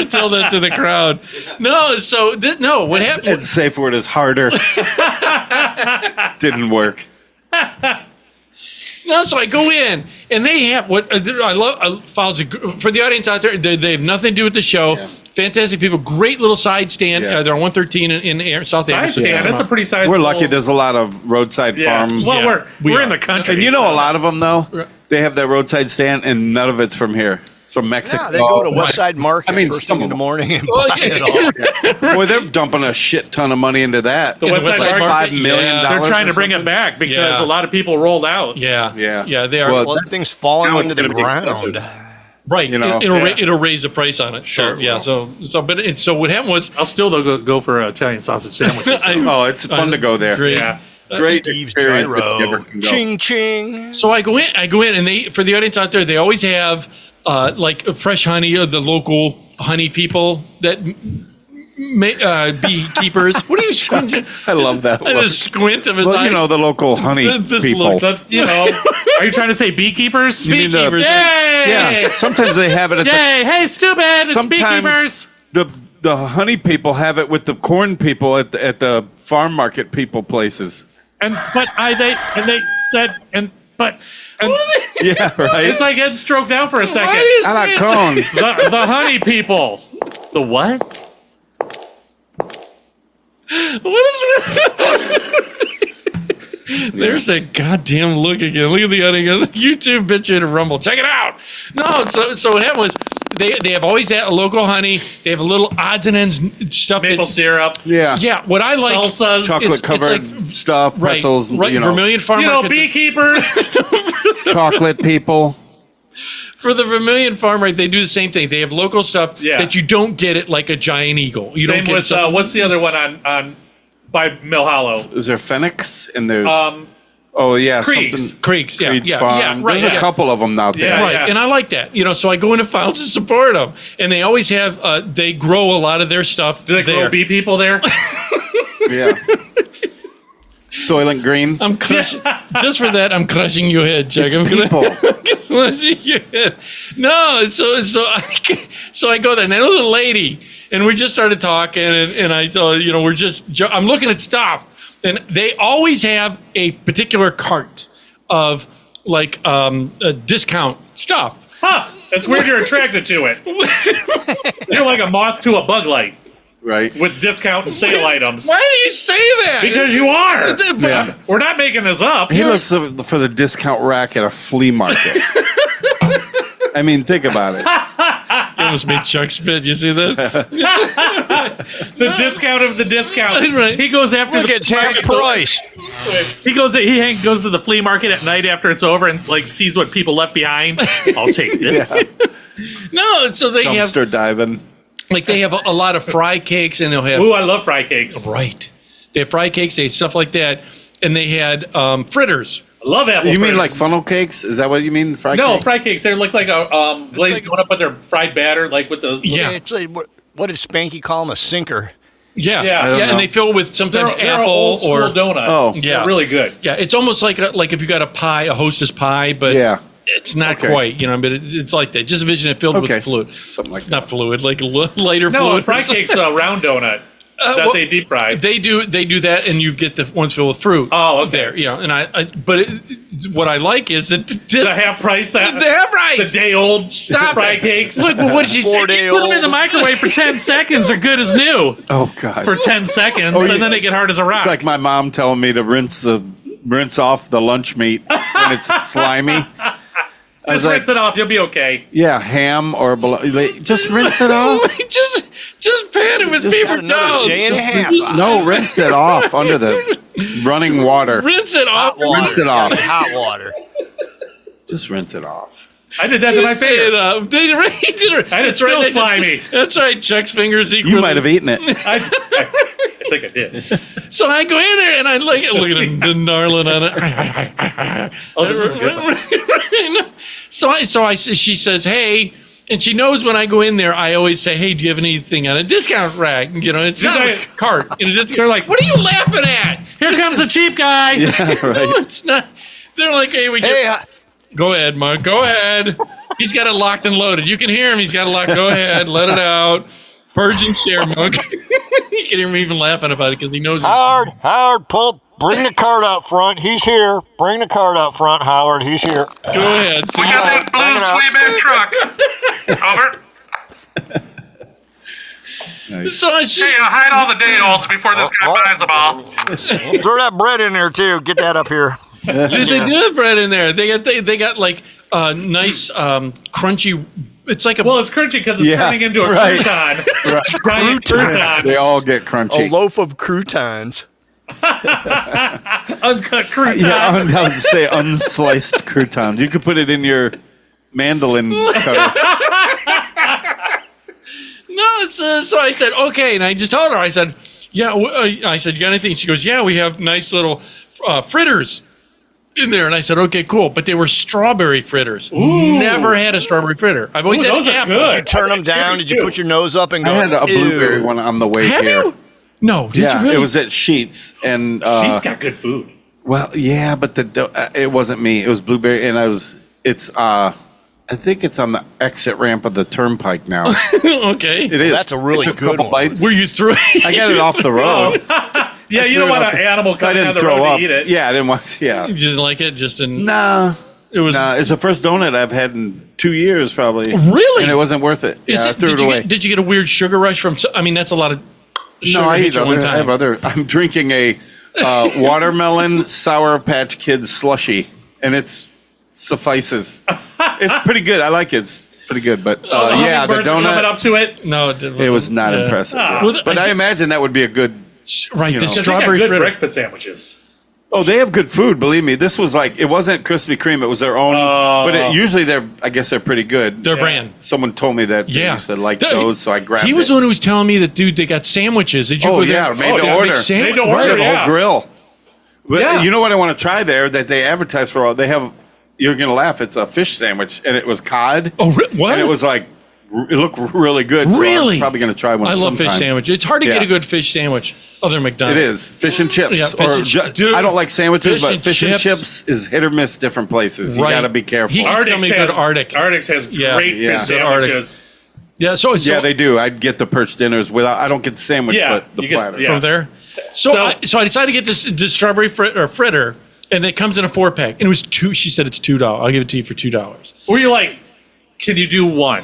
tell that to the crowd. No, so no. What happened? Its safe word is harder. Didn't work. No, so I go in and they have what I love. Fowls for the audience out there. They have nothing to do with the show. Yeah. Fantastic people. Great little side stand. Yeah. They're on 113 in South Side Amherst. stand. That's a pretty sizable. We're lucky. There's a lot of roadside Yeah. farms. Well, Yeah, we're are. in the country. And you know, so- a lot of them though, they have that roadside stand, and none of it's from here. from Mexico. Yeah, they go to West Side Market I mean, first some thing in of the them. morning and Well, buy it all. Boy, they're dumping a shit ton of money into that. The West Side Like Market, $5 million. yeah. They're trying or to bring it something. back because Yeah. a lot of people rolled out. Yeah. They are. Well, Well, that thing's falling Now into it's the gonna be expensive. ground. Right. You know? It'll raise the price on it. Sure, So, yeah. well. So what happened was I'll still though go for Italian sausage sandwiches. Oh, it's fun to go there. Great. Yeah. Great Steve's experience. if you ever Gyro. can go. Ching ching. So I go in, and they, for the audience out there, they always have like fresh honey, or the local honey people that beekeepers. What are you squinting? I love that And look. a squint of his Well, eyes. you know, the local honey This people. look, That's, are you trying to say beekeepers? You mean the- beekeepers. Yay! Yeah, sometimes they have it at Yay! Hey, stupid! It's Sometimes- beekeepers. the honey people have it with the corn people at the farm market people places. They said Yeah, right. it's like getting stroked out for a second. Why do you I say like corn. The honey people. The what? What is There's that goddamn look again. Look at the audience. YouTube bitch in a rumble. Check it out. No, so what happened was they have always had a local honey. They have a little odds and ends stuff. Maple syrup. Yeah. Yeah, what I like Salsas. Chocolate covered like- stuff, right, pretzels, right. you know, Vermilion Farm You know, Market. beekeepers. chocolate people. For the Vermilion Farm, right, they do the same thing. They have local stuff Yeah. that you don't get it like a Giant Eagle. You Same don't get with something- what's the other one on by Mill Hollow? Is there Phoenix? And there's Creeks. something. Creeks. Yeah, Creed yeah, Farm. yeah. Right. There's yeah. a couple of them out there. Yeah. Right, and I like that. So I go into Files to support them, and they always have. They grow a lot of their stuff. Do they grow there. bee people there? Yeah. Soylent Green. I'm crushing. Just for that, I'm crushing your head, Chuck. It's I'm people. crushing your head. No, so I go there, and there was a lady, and we just started talking, and I thought, I'm looking at stuff, and they always have a particular cart of like discount stuff. Huh. It's weird you're attracted to it. You're like a moth to a bug light Right. with discount and sale items. Why do you say that? Because you are. Yeah. We're not making this up. He looks for the discount rack at a flea market. I mean, think about it. You almost made Chuck spit. You see that? The discount of the discount. Right. He goes after Look, the it's half price. He goes to the flea market at night after it's over and like sees what people left behind. I'll take this. No, so they have Dumpster diving. they have a lot of fry cakes, and they'll have Ooh, I love fry cakes. right. They have fry cakes, they have stuff like that, and they had fritters. I love apple You mean like fritters. funnel cakes? Is that what you mean? Fried No, cakes? fry cakes. They look like a glaze going up with their fried batter, like with the Yeah. It's like, what did Spanky call him? A sinker. Yeah, Yeah. I don't and know. they fill with sometimes they're an apple old school or donut. Oh. Yeah. They're really good. yeah. It's almost like if you got a pie, a Hostess pie, but Yeah. it's not Okay. quite. But it's like that. Just envision it filled Okay. with fluid, Something like that. not fluid, like a lighter No, fluid. a fry cake's a round donut that well, they deep fry. They do that, and you get the ones filled with fruit. Oh, okay. There, and but what I like is that The half price. the half price. The day old Stop fry it. cakes. Look, what did she say? 4 day Put them in the old. microwave for 10 seconds. They're good as new Oh, God. for 10 seconds, yeah. and then they get hard as a rock. It's like my mom telling me to rinse off the lunch meat when it's slimy. I was Just like, rinse it off. You'll be okay. yeah, ham or just rinse it off. just pan it with Just paper got another towels. day and a half. No, rinse it off under the running water. Rinse it off. Hot water. Rinse it off. Hot water. Just rinse it off. I did that to my Say finger. it up. He did it. And it's That's right, still they just- slimy. That's right. Chuck's fingers equal. You might have eaten it. I think I did. So I go in there and I look at the gnarling on it. Oh, this is good. She says, hey, and she knows when I go in there, I always say, hey, do you have anything on a discount rack? It's not a like- cart. They're like, what are you laughing at? Here comes the cheap guy. No, it's not. They're like, hey, we get. Hey, Go ahead, Mark. Go ahead. He's got it locked and loaded. You can hear him. He's got it locked. Go ahead. Let it out. Purge and share, Mark. You can hear me even laughing about it because he knows. Howard, bring the cart out front. He's here. Bring the cart out front, Howard. He's here. Go ahead. See, that blue sleep-in truck. Over. so she, hide all the day olds before this guy buys them all. Throw that bread in there, too. Get that up here. Did they do the bread in there? They got like nice crunchy It's like a Well, it's crunchy because it's Yeah, turning into a right. crouton. Giant croutons. They all get A crunchy. loaf of croutons. Uncut croutons. Yeah, I was to say unsliced croutons. You could put it in your mandolin cutter. no. So I said okay, and I just told her. I said, yeah. I said, you got anything? She goes, yeah. We have nice little fritters in there, and I said, okay, cool. But they were strawberry fritters. Never had a strawberry fritter. I've always Ooh, had those are apple. good. Turn them down. Did you put your nose up and go? I had a blueberry "Ew." one on the way Have here. you? No, did Yeah, you really? it was at Sheets, and She's got good food. well, yeah, but it wasn't me. It was blueberry, and it's I think it's on the exit ramp of the turnpike now. okay. It is. That's a really Took good couple one. bites. Were you through? I got it off the road. Yeah, you threw don't it want out an there. animal I coming down didn't the road throw up. to eat it. Yeah, I didn't want. Yeah, You didn't like it? Just didn't. nah. It was. Nah, it's the first donut I've had in 2 years, probably. Really? And it wasn't worth it. Is Yeah, I it, threw did it you away. Did you get a weird sugar rush from? I mean, that's a lot of sugar. No, I hit eat you at one other. I time. have other. I'm drinking a watermelon Sour Patch Kids slushy, and it suffices. It's pretty good. I like it. It's pretty good. But The yeah, the hummingbirds are coming donut. up to it. No, It was not impressive. Ah. Well, But I imagine that would be a good. Right, you the know. 'Cause They got strawberry good fritter. breakfast sandwiches. Oh, they have good food. Believe me, this was like it wasn't Krispy Kreme. It was their own. But usually I guess they're pretty good. Their brand. Someone told me that they Yeah. used to like Th- those, so I grabbed He was it. the one who was telling me that, dude, they got sandwiches. Did you Oh go there? yeah, made to yeah, order. Made to order, They have a yeah. whole grill. But Yeah. you know what I want to try there that they advertise for? They have. You're gonna laugh. It's a fish sandwich, and it was cod. Oh, what? And it was like it looked really good. So Really? I'm probably gonna try one. I love fish sometime. sandwich. It's hard to get Yeah. a good fish sandwich other than It McDonald's. is fish and chips. Yeah, fish or and chi- dude, I don't like sandwiches, fish but and fish chips. and chips is hit or miss different places. You Right. gotta be careful. He- Arctic tell me has good Arctic. Arctic's has Yeah. great Yeah. fish Good Arctic. sandwiches. Yeah, so yeah, they do. I'd get the perch dinners without. I don't get the sandwich, Yeah, but the you get- platter. yeah. from there. So So- I decided to get this strawberry fritter, and it comes in a 4-pack. And it was two. She said it's $2. I'll give it to you for $2. Were you like, can you do one?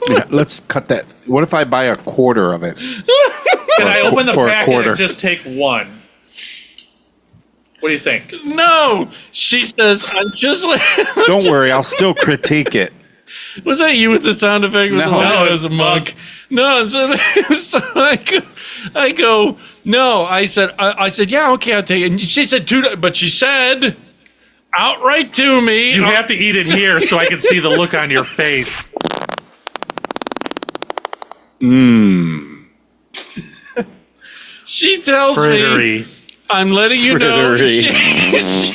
Yeah, let's cut that. What if I buy a quarter of it? Can I open the for a packet quarter. and just take one? What do you think? No, she says I'm just like. Don't worry, I'll still critique it. Was that you with the sound effect? With No. the No, it it was a was monk. No, so I go. No, I said, yeah, okay, I'll take it. And she said $2, but she said outright to me, You have to eat it here so I can see the look on your face. she tells me, Frittery. I'm letting you know. Frittery.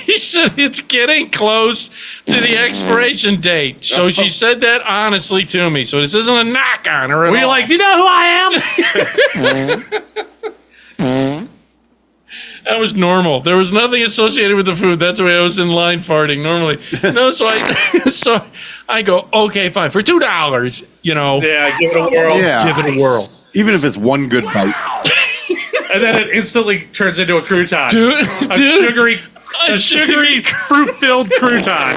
She said it's getting close to the expiration date. So she said that honestly to me. So this isn't a knock on her at Were you all. like, do you know who I am? That was normal. There was nothing associated with the food. That's the way I was in line farting normally. No, so I go, okay, fine. For $2, you know, Yeah, give it a whirl. Yeah. give it a whirl. Even if it's one good bite. And then it instantly turns into a crouton. Dude, A sugary, fruit-filled crouton.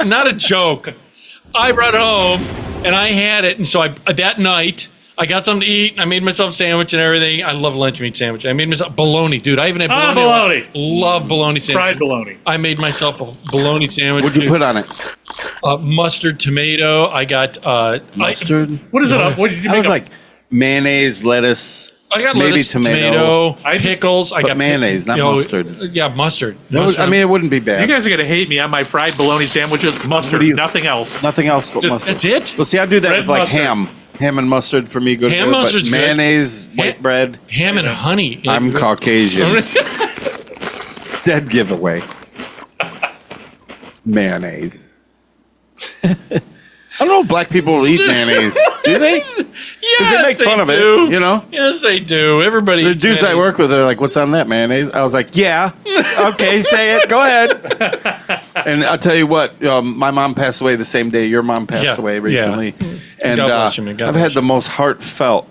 not a joke. I brought it home and I had it. And so that night, I got something to eat. I made myself a sandwich and everything. I love lunch meat sandwich. I made myself bologna, dude. I even had bologna. Bologna. Love bologna sandwich. Fried bologna. I made myself a bologna sandwich. What'd you dude. put on it? Mustard, tomato. I got Mustard. What is it? What did you I make would up? like mayonnaise, lettuce. I got maybe lettuce, tomato. I just- pickles. I but got mayonnaise, not mustard. Yeah, mustard. That was- I mean, it wouldn't be bad. You guys are going to hate me on my fried bologna sandwiches. Mustard, do you- nothing else. Nothing else but Just- mustard. that's it. Well, see, I do that Red with like mustard. ham. Ham and mustard for me, good. Ham good, but mustard's good. mayonnaise, white bread. Ham and honey. I'm Caucasian. Dead giveaway. Mayonnaise. I don't know if black people eat mayonnaise. Do they? Yes, they make fun of it, do. you know? Yes, they do. Everybody. The eats dudes I mayonnaise. work with are like, "What's on that mayonnaise?" I was like, "Yeah, okay, say it. Go ahead." And I'll tell you what, my mom passed away the same day your mom passed Yeah, away yeah. recently, and God bless you, man. God I've bless had you. the most heartfelt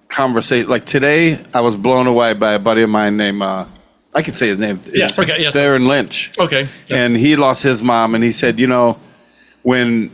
conversation. Like today, I was blown away by a buddy of mine named I can say his name. Yes. Okay, yes. Darren Lynch. Okay. And he lost his mom, and he said, you know, when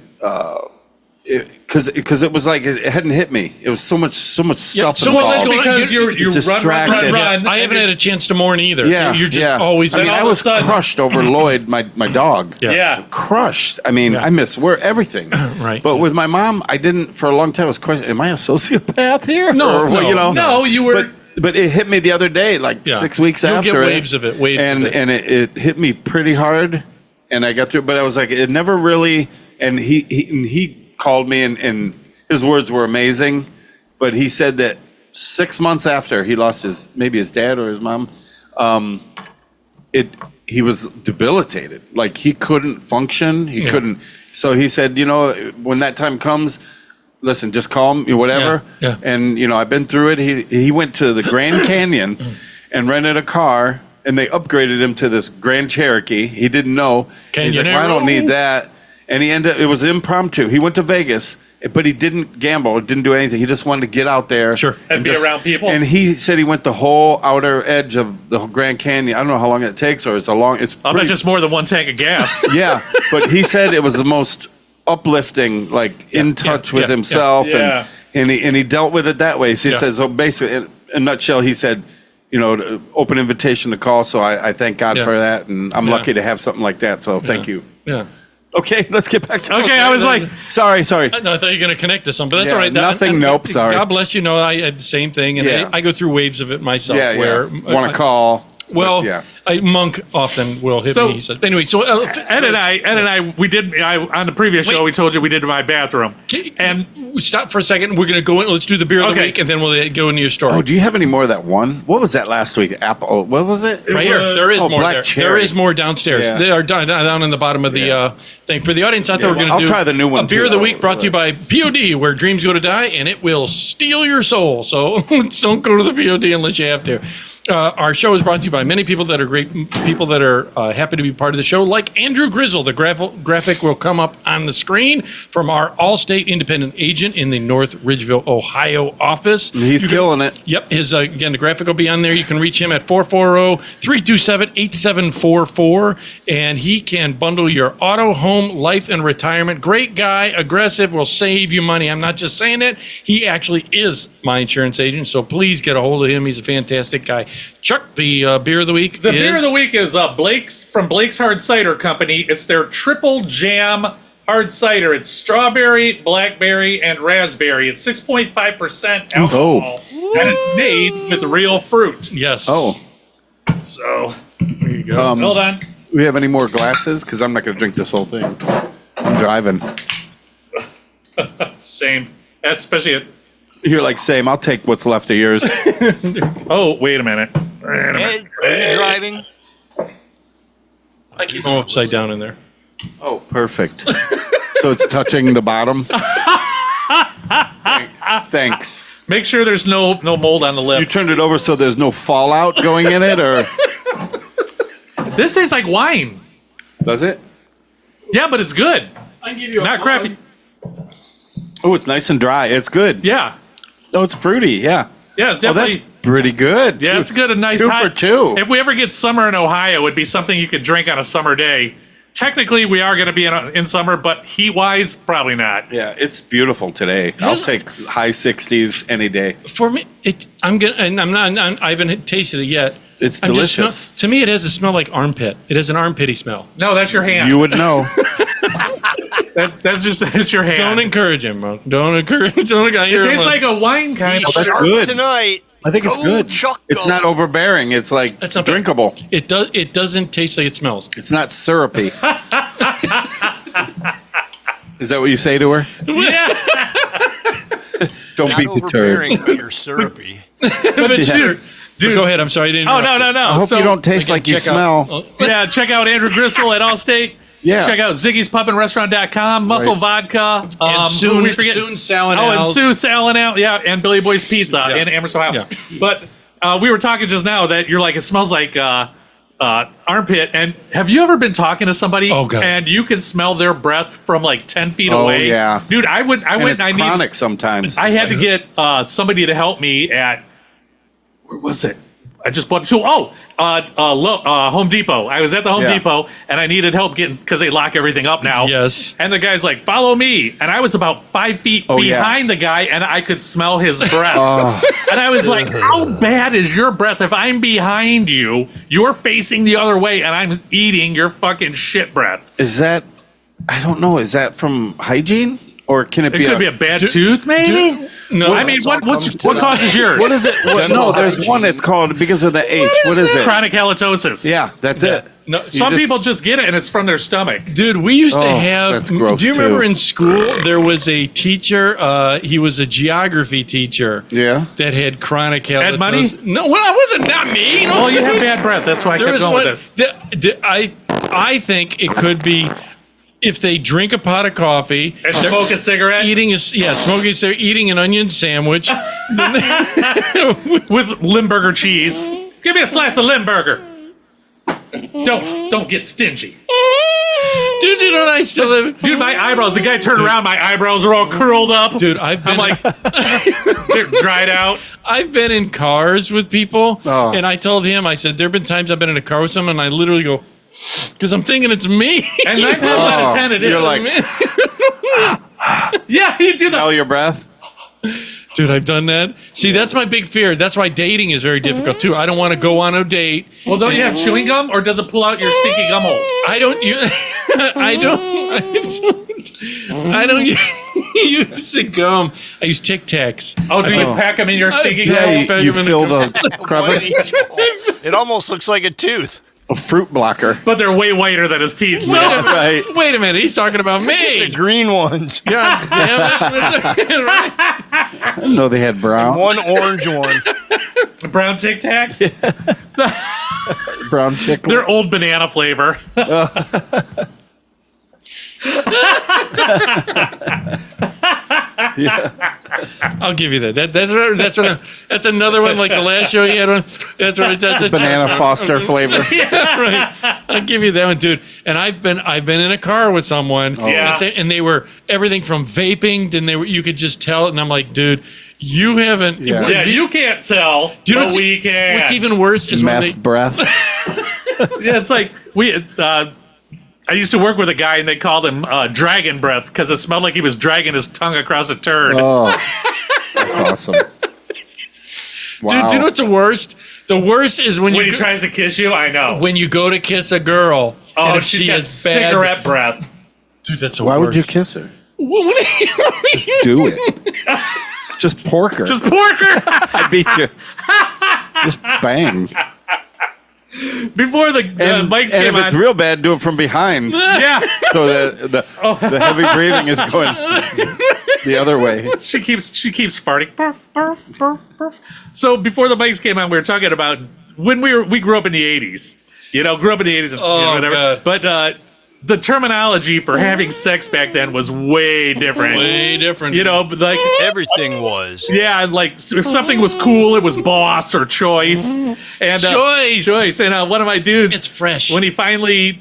because it was like it hadn't hit me. It was so much stuff so involved. what's going on? because you run, distracted. I haven't had a chance to mourn either. Yeah, You're just yeah. always. I mean, all I of a was sudden- crushed over Lloyd, my dog. Yeah. Crushed. I mean, I miss everything. Right. But with my mom, I didn't for a long time. I was questioning, am I a sociopath here? No, Or what, no, you know. No, you were. But it hit me the other day, like Yeah. 6 weeks You'll after. get waves of it, waves and of it. and it hit me pretty hard, and I got through. But I was like, it never really. And he called me, and his words were amazing. But he said that 6 months after he lost his dad or his mom, he was debilitated. Like he couldn't function. He couldn't. So he said, when that time comes, listen, just call me, whatever. Yeah, yeah. And I've been through it. He went to the Grand Canyon and rented a car, and they upgraded him to this Grand Cherokee. He didn't know. He's like, well, I don't need that. And it was impromptu. He went to Vegas, but he didn't gamble, didn't do anything. He just wanted to get out there. Sure. And be around people. And he said he went the whole outer edge of the Grand Canyon. I don't know how long it takes, or it's I'll bet pretty, just more than one tank of gas. yeah. But he said it was the most uplifting, like in touch with yeah, himself, yeah. and he dealt with it that way. So he Yeah. said, so basically, in a nutshell, he said, open invitation to call. So I thank God Yeah. for that, and I'm Yeah. lucky to have something like that. So thank you. Yeah. Okay, let's get back to Okay, I was like, sorry. No, I thought you were going to connect to something, but that's Yeah, all right. nothing, nope, sorry. God bless you. No, I had the same thing, and Yeah. I go through waves of it myself. Yeah, where want to call? Well, but yeah. Monk often will hit So- me. He says, anyway, so Ed and I, we did. On the previous show, we told you we did my bathroom, and we stop for a second. We're going to go in. Let's do the beer of the Okay. week, and then we'll go into your story. Oh, do you have any more of that one? What was that last week? Apple. What was it? Right here. There is Oh, more Black there. Cherry. There is more downstairs. Yeah. They are down in the bottom of the thing. For the audience out there, we're going to I'll do try the new one, a beer too, of the though. week brought to you by POD, where dreams go to die, and it will steal your soul. So don't go to the POD unless you have to. Our show is brought to you by many people that are great people that are happy to be part of the show, like Andrew Grizzle. The graphic will come up on the screen from our Allstate independent agent in the North Ridgeville, Ohio office. He's killing it. Yep. His again, the graphic will be on there. You can reach him at 440-327-8744, and he can bundle your auto, home, life, and retirement. Great guy, aggressive, will save you money. I'm not just saying it. He actually is my insurance agent, so please get a hold of him. He's a fantastic guy. Chuck, the beer of the week. the beer of the week is Blake's from Blake's Hard Cider Company. It's their triple jam hard cider. It's strawberry, blackberry, and raspberry. It's 6.5% alcohol, and it's made with real fruit. Yes. Oh, So there you go. hold on. do we have any more glasses? Because I'm not going to drink this whole thing. I'm driving. Same. That's especially at. You're like, same. I'll take what's left of yours. Oh, wait a minute. Ed, are you driving? I keep them upside down in there. Oh, perfect. So it's touching the bottom. Thanks. Make sure there's no mold on the You lip. turned it over so there's no fallout going in it, or This tastes like wine. does it? Yeah, but it's good. I can give you Not crappy. Oh, it's nice and dry. It's good. Yeah. Oh, it's fruity. Yeah. Yeah, it's Oh, that's definitely. pretty good. Yeah, it's good. A nice Two hot. for two. If we ever get summer in Ohio, it'd be something you could drink on a summer day. Technically, we are going to be in summer, but heat-wise, probably not. Yeah, it's beautiful today. I'll take high 60s any day. For me, I'm gonna, and I'm not. I haven't tasted it yet. It's I'm just delicious. to me, it has a smell like armpit. It has an armpity smell. No, that's your hand. You would know. That's just it's your hand. Don't encourage him, bro. Don't encourage. Don't. I hear It him tastes like- like a wine kind He's of. sharp good. tonight. I think it's Go, good. Chuck, It's go. not overbearing. It's like It's not bad. drinkable. It does. It doesn't taste like it smells. It's not syrupy. Is that what you say to her? Yeah, Don't Not be deterred. overbearing, but you're syrupy. Dude, go ahead. I'm sorry. I didn't. Oh interrupt no you. no I no! hope So you don't taste Again, like you check smell. out- yeah, check out Andrew Gristle at Allstate. Yeah. Check out Ziggy's Pub and Restaurant.com, Muscle Vodka, and who soon, we forget? soon, Sal and Oh, and Al's. Sue Sal and Al, yeah, and Billy Boy's Pizza Yeah. in Amherst, Ohio. Yeah. But we were talking just now that you're like, it smells like armpit. And have you ever been talking to somebody Oh, God. and you can smell their breath from like 10 feet Oh, away? yeah. Dude, I And went, it's I chronic need, sometimes. I had to get somebody to help me at, where was it? I just bought two. Home Depot. I was at the Home Depot and I needed help getting because they lock everything up now. Yes. And the guy's like, "Follow me," and I was about 5 feet behind the guy, and I could smell his breath. And I was like, "How bad is your breath? If I'm behind you, you're facing the other way, and I'm eating your fucking shit breath." Is that? I don't know. Is that from hygiene? Or can it be? It could be a bad tooth, maybe. No, I mean, what causes yours? What is it? No, there's one. It's called because of the H. What is it? Chronic halitosis. Yeah, that's it. No, Some people just get it, and it's from their stomach. Dude, we used to have. that's gross, do you remember too. in school there was a teacher? He was a geography teacher. Yeah. That had chronic halitosis. Ed Money? No, well, I wasn't. Not me. No, Well, you have bad breath. That's why I there kept was going one. with this. I think it could be if they drink a pot of coffee And smoke a cigarette smoking a cigarette, eating an onion sandwich, with Limburger cheese. Give me a slice of Limburger. Don't get stingy. Dude, you know what I still have? Dude, my eyebrows. The guy turned around. My eyebrows are all curled up. Dude, I've been I'm like, they're dried out. I've been in cars with people, Oh. and I told him, I said, there have been times I've been in a car with someone, and I literally go, because I'm thinking it's me. And 9 times out of 10, it is. You're like, yeah, you do that. smell your breath. Dude, I've done that. See, that's my big fear. That's why dating is very difficult, too. I don't want to go on a date. Well, don't you have chewing gum, or does it pull out your stinky gum holes? I don't use the gum. I use Tic Tacs. Oh, do you pack them in your stinky gum Yeah, holes? you fill the crevice. It almost looks like a tooth. A fruit blocker. But they're way whiter than his teeth. So. Right. Wait a minute. He's talking about me. The green ones. God damn it. Right? I didn't know they had brown. One orange one. Brown Tic Tacs? Brown chicken. They're old banana flavor. I'll give you that. That's another one like the last show you had one. That's a Banana Foster flavor. Yeah, right. I'll give you that one, dude. And I've been in a car with someone, Yeah. and they were everything from vaping, then you could just tell it, and I'm like, dude, you haven't. Yeah. Yeah, you can't tell, Do you know but we can. What's even worse is when Meth breath. Yeah, it's like I used to work with a guy, and they called him Dragon Breath because it smelled like he was dragging his tongue across a turd. Oh, that's awesome. Wow. Dude, do you know what's the worst? The worst is when when you he tries to kiss you, I know. when you go to kiss a girl. Oh, and if she's she got has bad, cigarette breath. dude, that's the Why worst. would you kiss her? What do you mean? Just do it. Just pork her. Just pork her. I beat you. Just bang. Before the mics And came if it's on. real bad, do it from behind. Yeah, So the heavy breathing is going the other way. she keeps farting. Burf, burf, burf, burf. So before the mics came on, we were talking about when we grew up in the 80s. Grew up in the 80s and whatever. God. But the terminology for having sex back then was way different. Way different. But like Everything was. yeah, like if something was cool, it was boss or choice. And choice. And one of my dudes, It's fresh. when he finally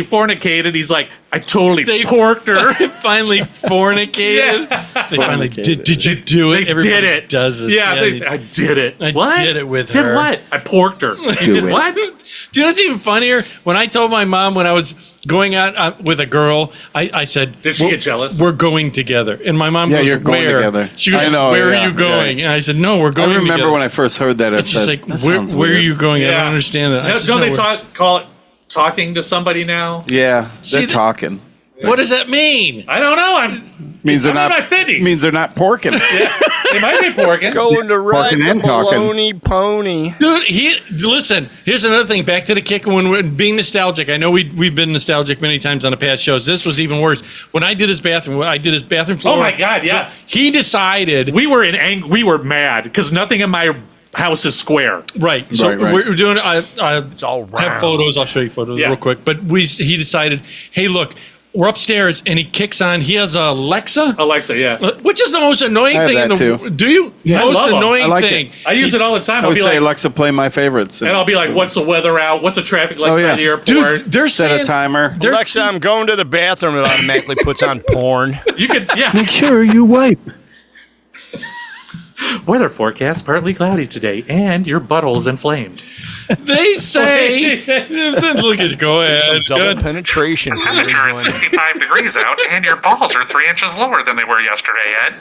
fornicated, he's like, I totally porked her. finally fornicated. Yeah. They finally did you do it? They Everybody did it. Does it? Yeah, you- I did it. I What? did it with Did her. what? I porked her. You did it. what? Do you know what's even funnier? When I told my mom when I was going out with a girl, I said, Did she "Well, get jealous? We're going together." And my mom Yeah, goes, you're going "Where?" together. She goes, I know, "Where yeah, are you going?" yeah. And I said, "No, we're I going remember together." when I first heard that. I It's just said, like, "That where sounds are weird." you going? I Yeah. don't understand that. I said, Don't "No, they call it talking to somebody now? Yeah, See, they're talking. What does that mean? I don't know. Means they're I'm not. in my 50s. Means they're not porking. They might be porking. Going to ride Fucking the and talking. baloney pony. Dude, listen, here's another thing. Back to the kick when we're being nostalgic. I know we've been nostalgic many times on the past shows. This was even worse. When I did his bathroom floor. Oh my God, yes. He decided. We were we were mad because nothing in my house is square. Right. So Right. we're doing. I all have round. photos. I'll show you photos Yeah. real quick. But he decided, hey, look, we're upstairs, and he kicks on. He has a Alexa, Alexa, yeah. which is the most annoying I have thing in that the. too. Do you? I Most love 'em. annoying I like thing. it. I use it all the time. I I'll would be say, like, Alexa, play my favorites. and I'll be like, what's the weather out? What's the traffic like Oh, yeah. by the airport? Dude, they're Set saying, a timer. They're, Alexa, I'm going to the bathroom. It automatically puts on porn. You could, yeah. Make sure you wipe. Weather forecast, partly cloudy today, and your butthole's inflamed. They say. Look at go ahead. Double Good. penetration. For your Temperature is enjoyment. 65 degrees out, and your balls are 3 inches lower than they were yesterday, Ed.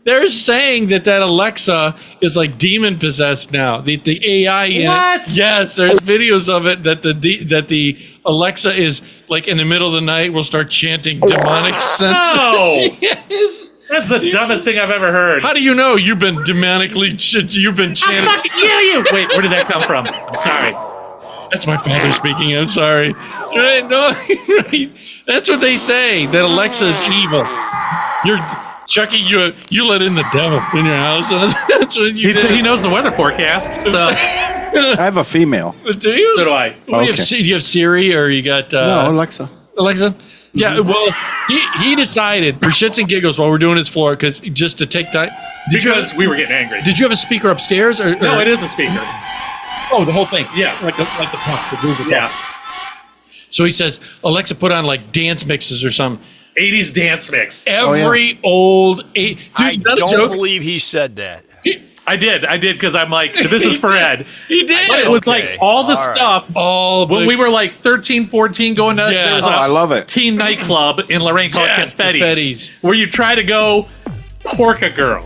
They're saying that Alexa is like demon possessed now. The AI in What? it. Yes, there's videos of it that the Alexa is like in the middle of the night will start chanting demonic sentences. No. Yes. That's the dumbest thing I've ever heard. How do you know you've been you've been I'll chanting? fucking kill you! Wait, where did that come from? I'm sorry. That's my father speaking. I'm sorry. Right? No, right. That's what they say. That Alexa is evil. Chucky, you let in the devil in your house. That's what you did. He knows the weather forecast, so I have a female. Do you? so do I. What do you have Siri or you got No, Alexa. Alexa? Yeah, well, he decided for shits and giggles while we're doing his floor because just to take that. Because we were getting angry. Did you have a speaker upstairs? Or No, it is a speaker. Oh, the whole thing. Yeah. Like the pump, the Google Yeah. pump. So he says, Alexa, put on like dance mixes or something. 80s dance mix. Every old dude, I not a don't joke. believe he said that. I did because I'm like, this is for Ed. He did. But it was Okay. like all the All right. stuff. When we were like 13, 14, going to Yeah. there was Oh, a I love it. teen nightclub in Lorraine called Yes, Confetti's, Confetti's. where you try to go pork a girl.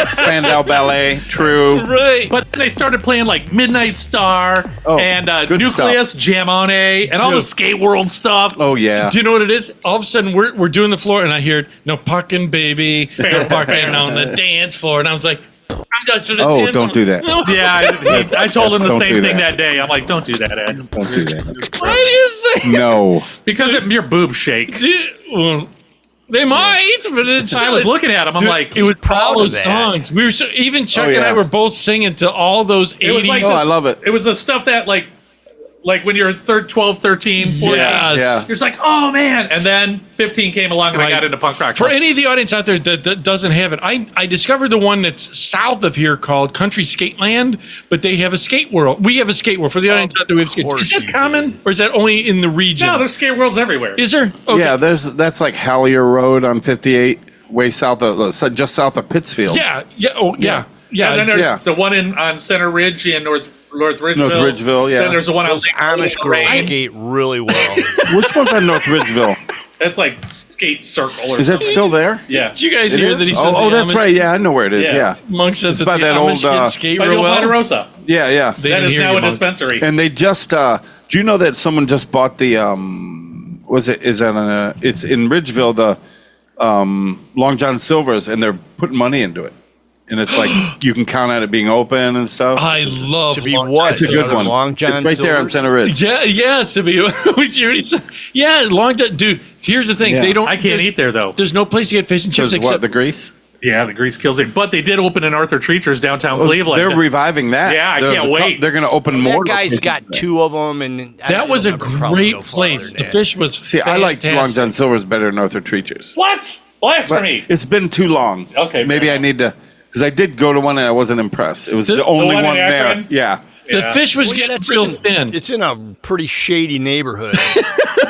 Spandau Ballet. True. Right. But then they started playing like Midnight Star Oh, and good Nucleus, Jamone, and all the Dude. Skate World stuff. Oh yeah. Do you know what it is? All of a sudden, we're doing the floor, and I heard no parking, baby, no parking on the dance floor, and I was like, I'm just gonna Oh, dance don't on- do that. Yeah, I told him the Don't same do thing that. that day. I'm like, don't do that, Ed. Don't do that. Why do you say? No. Because your boobs shake. Well, they might, but it's. I was looking at him. I'm Dude, like, it was proud all of those that. songs. We were even Chuck Oh, and I yeah. were both singing to all those 80s. it was like Oh, this- I love it. It was the stuff that like when you're 12, 13, 14, Yes. Yeah. you're just like, oh man. And then 15 came along and I Right. got into punk rock. For So- any of the audience out there that doesn't have it, I discovered the one that's south of here called Country Skate Land, but they have a skate world. We have a skate world. For the audience out there, we have skate. course Is that you common, or is that only in the region? no, there's skate worlds everywhere. Is there? Okay. Yeah, that's like Hallier Road on 58, way south of just south of Pittsfield. Yeah. Yeah. Oh, yeah. Yeah. And then there's Yeah. the one on Center Ridge in North Ridgeville. North Ridgeville, yeah. Then there's the one on Those Amish girls skate really well. Which one's on North Ridgeville? It's like skate circle or Is that something. still there? Yeah. Did you guys It hear is? that he said? Oh, the that's Amish- right. Yeah, I know where it is. Yeah. Yeah, Monk says that by the that Amish old, kids skate By the real old well. Ponderosa. yeah, yeah. They That didn't is hear now you, a Monk. dispensary. And they just do you know that someone just bought the it's in Ridgeville, the Long John Silver's, and they're putting money into it. And it's like you can count on it being open and stuff. I love To be Long what? It's a good Another one. Long John it's right there on Silver's? Center Ridge. Yeah, yes, to be what you already said. Yeah, Long John. Dude, here's the thing. Yeah. They don't. I can't there's- eat there though. There's no place to get fish and chips Because what, except the grease? Yeah, the grease kills it. But they did open an Arthur Treacher's downtown Cleveland. They're reviving that. Yeah, I There's can't wait. They're going to open more. That guy's locations got there. 2 of them, and that was a great place. The fish was. See, I like Long fantastic. John Silver's better than Arthur Treacher's. What? But Blasphemy. it's been too long. Okay, Maybe fair I need to, because I did go to one and I wasn't impressed. It was The the only one in one there. Akron? Yeah. The Yeah. fish was Well, yeah, getting that's real in- thin. It's in a pretty shady neighborhood.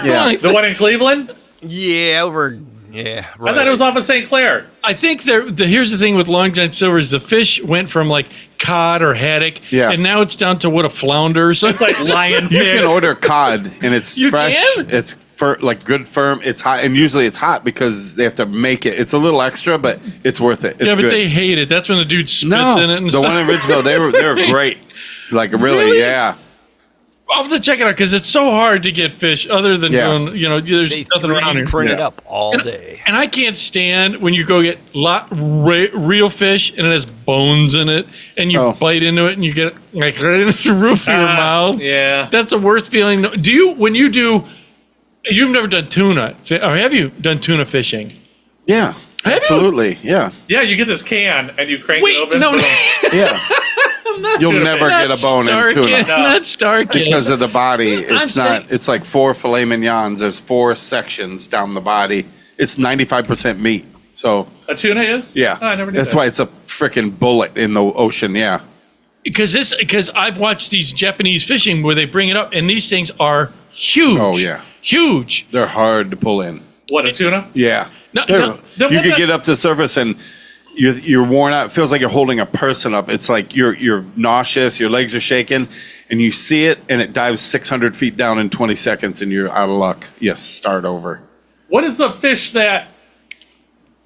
Yeah. The one in Cleveland? yeah, over. Yeah, right. I thought it was off of St. Clair. I think here's the thing with Long John Silver is the fish went from like cod or haddock, Yeah. and now it's down to what a flounder. So It's like lionfish. You can order cod and it's You fresh. can? It's like good firm. It's hot, and usually it's hot because they have to make it. It's a little extra, but it's worth it. It's yeah, but good. they hate it. That's when the dude spits no, in it and the stuff. one in Ridgeville, they were great. Like really, Really? yeah. I'll have to check it out because it's so hard to get fish other than Yeah. doing, there's They nothing around 3D here. print it Yeah. up all day. And I can't stand when you go get real fish and it has bones in it and you Oh. bite into it and you get like right in the roof of your mouth. Yeah. That's the worst feeling. You've never done tuna, or have you done tuna fishing? Yeah. you? Absolutely. Yeah. Yeah, you get this can and you crank Wait, it open. no, boom. Yeah. You'll tuna never fish. get a bone in tuna. Not Starkist. Because of the body, it's I'm not. saying- It's like 4 filet mignons. There's 4 sections down the body. It's 95% meat. So A tuna is? yeah, Oh, I never knew that's that. why it's a freaking bullet in the ocean. Yeah, Because I've watched these Japanese fishing where they bring it up and these things are huge. Oh, yeah. Huge. they're hard to pull in. What, a tuna? Yeah, No, Then You what could the- get up to the surface and you're worn out. It feels like you're holding a person up. It's like you're nauseous, your legs are shaking, and you see it, and it dives 600 feet down in 20 seconds, and you're out of luck. You start over. What is the fish that?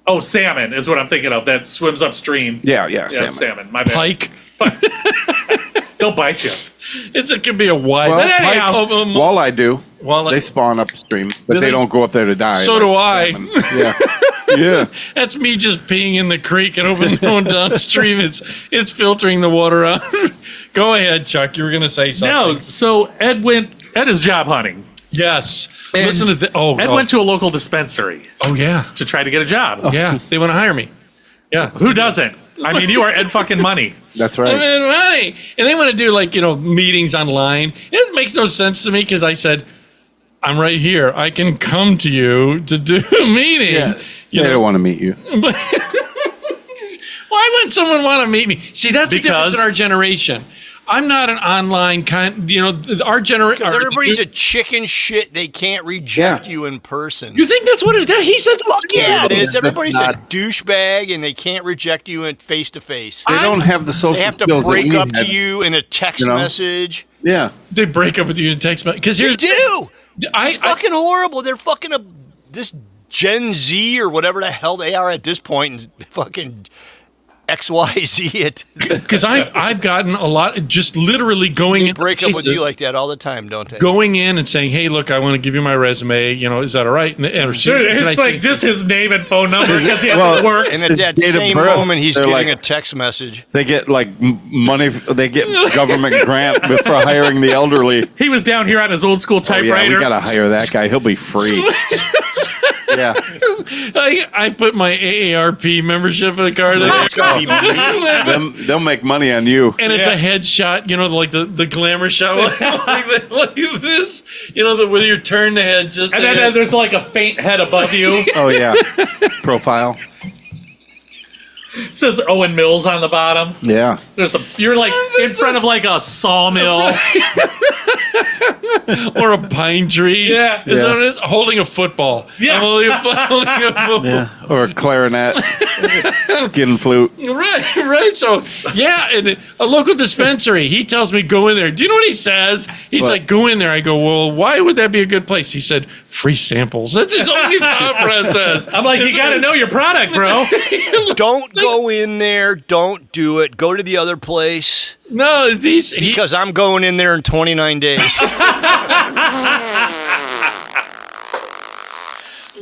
Oh, salmon is what I'm thinking of. That swims upstream. Yeah, salmon. Salmon. My bad. pike. They'll bite you. It could be a wide. Well, But anyhow, Walleye do. Walleye- They spawn upstream, but Really? they don't go up there to die. So do I. salmon. Yeah. Yeah. That's me just peeing in the creek and going downstream. It's filtering the water out. Go ahead, Chuck. You were going to say something. No, so Ed is job hunting. Yes. Listen to Ed went to a local dispensary Oh yeah. to try to get a job. Yeah. They want to hire me. Yeah. Who doesn't? I mean, you are Ed fucking Money. That's I'm right. in money. And they want to do meetings online. It makes no sense to me because I said, I'm right here. I can come to you to do a meeting. Yeah. You They know, don't want to meet you. But why would someone want to meet me? See, that's the difference in Because- our generation. I'm not an online kind. Our generation. Because everybody's a chicken shit. They can't reject Yeah. you in person. You think that's what it is? He said, Fuck yeah, it is. That's Everybody's a not- douchebag, and they can't reject you in face to face. They don't have the social They have to skills that break we up to had. you in a text You know? message. Yeah. They break up with you in text message because They here's do. I It's fucking horrible. They're fucking this Gen Z or whatever the hell they are at this point, and fucking XYZ it. because I've gotten a lot just literally going They in break up with places, you like that all the time, don't they? going in and saying, hey, look, I want to give you my resume. Is that all right? Or Dude, can I it's like say- just his name and phone number because he has Well, to work. And at His that date of same birth, moment, he's they're getting like- a text message. They get like money. They get government grant for hiring the elderly. He was down here on his old school Oh, yeah, typewriter. we gotta hire that guy. He'll be free. Yeah. I put my AARP membership in the card. It's gonna be me. They'll make money on you. And it's Yeah. a headshot, like the glamour shot, like this, where you turn the head just. and then there's like a faint head above you. Oh yeah. Profile. It says Owen Mills on the bottom. Yeah. You're like in front of like a sawmill. or a pine tree. Yeah. Is that Yeah. what it is? Holding a football. Yeah. I'm holding a football. Yeah. Or a clarinet. Skin flute. Right. So, yeah, and a local dispensary, he tells me go in there. Do you know what he says? He's What? like, go in there. I go, well, why would that be a good place? He said, free samples. That's his only thought process. I'm like, you got to know your product, bro. Don't go in there. Don't do it. Go to the other place No, because I'm going in there in 29 days.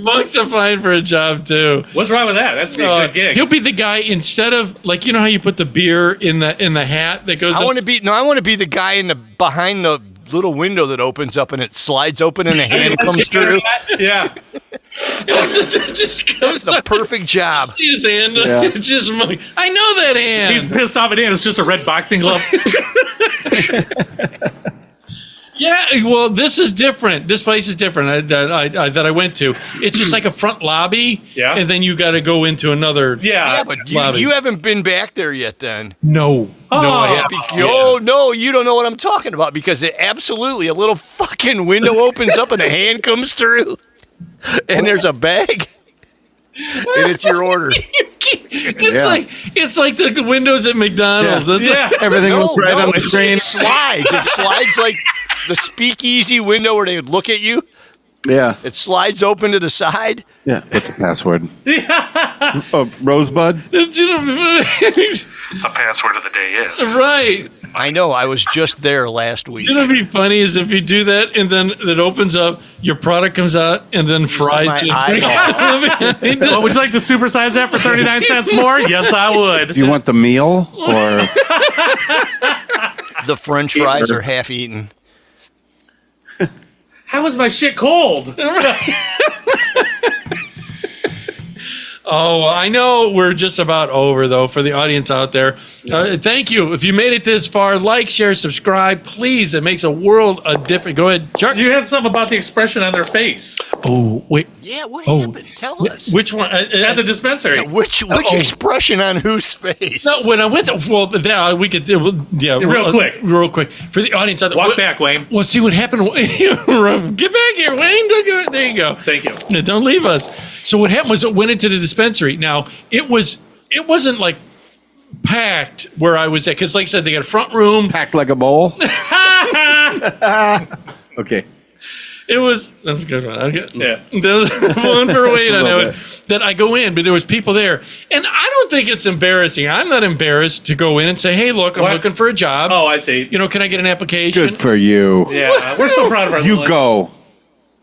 Monk's applying for a job too. What's wrong with that? That's a good gig. He'll be the guy instead of how you put the beer in the hat that goes. I want to be the guy behind the little window that opens up and it slides open and the hand comes through. Yeah. It just comes That's the perfect job. See his hand. Yeah. It's just Monk. I know that hand. He's pissed off at him. It's just a red boxing glove. Yeah, well, this is different. This place is different that I went to. It's just like a front lobby, Yeah. and then you got to go into another. Yeah. But lobby. you haven't been back there yet then. No, I haven't. Oh, no, you don't know what I'm talking about because it absolutely a little fucking window opens up and a hand comes through and there's a bag and it's your order. It's like the windows at McDonald's. Yeah. That's Yeah. Everything was right on the It screen. slides. It slides like the speakeasy window where they would look at you. Yeah. It slides open to the side. Yeah. What's the password? Rosebud. The password of the day is. right. I know. I was just there last week. What's gonna be funny is if you do that and then it opens up, your product comes out and then fries. my it. Well, would you like to supersize that for 39 cents more? Yes, I would. Do you want the meal or? The French fries are half eaten. How is my shit cold? Oh, I know we're just about over, though, for the audience out there. Thank you. If you made it this far, like, share, subscribe, please. It makes a world of difference. Go ahead, Chuck. You had something about the expression on their face Oh, wait. Yeah, what happened? Tell us. Which one? at the dispensary. Which expression on whose face? No, when I went to, well, we could, yeah. Real quick. Real quick. For the audience out there. Walk back, Wayne. Well, see what happened. Get back here, Wayne. There you go. Thank you. No, don't leave us. So what happened was it went into the dispensary. Now, it wasn't like packed where I was at, because like I said, they got a front room. Packed like a bowl. Okay. It was, that was a good one. Yeah. There was one for Wayne, I know Love it, that I go in, but there was people there. And I don't think it's embarrassing. I'm not embarrassed to go in and say, hey, look, I'm What? looking for a job. Oh, I see. You know, can I get an application? Good for you. Yeah, we're so proud of our You little- go.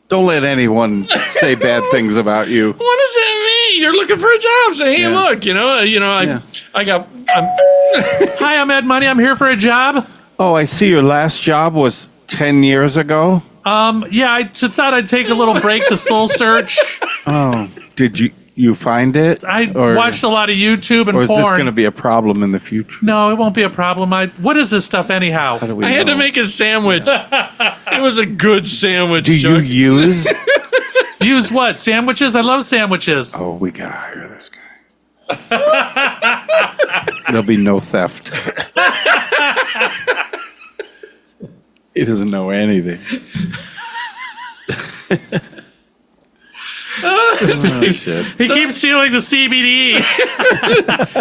Don't let anyone say bad things about you. What does that mean? You're looking for a job. Say, hey, Yeah. look, Yeah. Hi, I'm Ed Money. I'm here for a job. Oh, I see your last job was 10 years ago. Yeah, I just thought I'd take a little break to soul search. Oh, did you find it? I Or- watched a lot of YouTube and Or is porn. this going to be a problem in the future? No, it won't be a problem. What is this stuff anyhow? How do we I had to know? make a sandwich. It was a good sandwich. Do you Chuck. use? Use what? Sandwiches? I love sandwiches. Oh, we gotta hire this guy. There'll be no theft. He doesn't know anything. Oh, shit. He keeps stealing the CBD.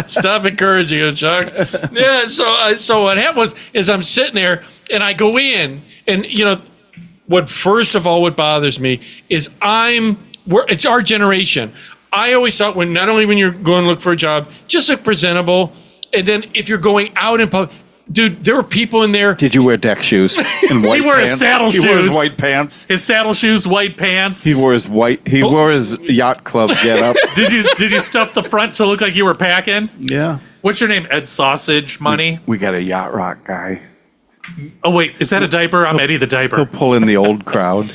Stop encouraging him, Chuck. Yeah. So what happened is I'm sitting there and I go in, and what bothers me is it's our generation. I always thought not only when you're going to look for a job, just look presentable, and then if you're going out in public. Dude, there were people in there. Did you wear deck shoes and white wore his pants? saddle He wore his shoes. white pants. His saddle shoes, white pants. He wore his white. He wore his yacht club get up. Did you stuff the front to look like you were packing? Yeah. What's your name? Ed Sausage Money? We got a yacht rock guy. Oh wait, is that a diaper? I'm Eddie the diaper. He'll pull in the old crowd.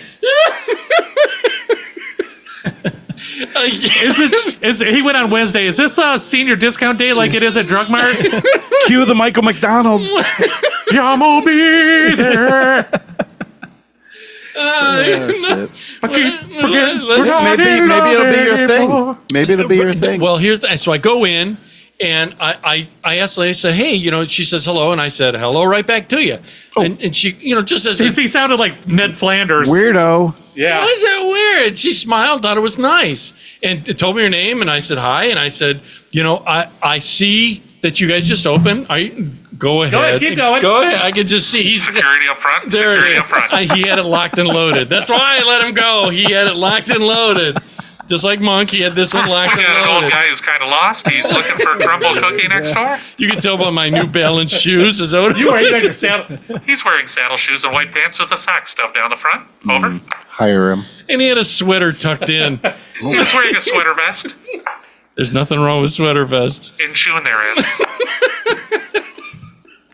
He went on Wednesday. Is this a senior discount day like it is at Drug Mart? Cue the Michael McDonald. Y'all be there. Shit. Maybe it'll be your thing. Maybe it'll be your thing. Well, so I go in and I asked the lady, I said, hey, she says hello, and I said hello right back to you. And she, just as He sounded like Ned Flanders. Weirdo. Yeah. why is that weird? She smiled, thought it was nice, and told me her name, and I said hi, and I said, I see that you guys just opened. Go ahead. Go ahead, keep going. Go ahead. I could just see he's Security up front. there. Security It up front. is. He had it locked and loaded. That's why I let him go. He had it locked and loaded, just like Monk. He had this one locked We and got an old loaded. guy who's kind of lost. He's looking for crumble cookie next door. You can tell by my New Balance shoes. Is that what You got your saddle. He's wearing saddle shoes and white pants with a sock stuffed down the front. Over. Hire him. And he had a sweater tucked in. He's wearing a sweater vest. There's nothing wrong with sweater vests. In June there is.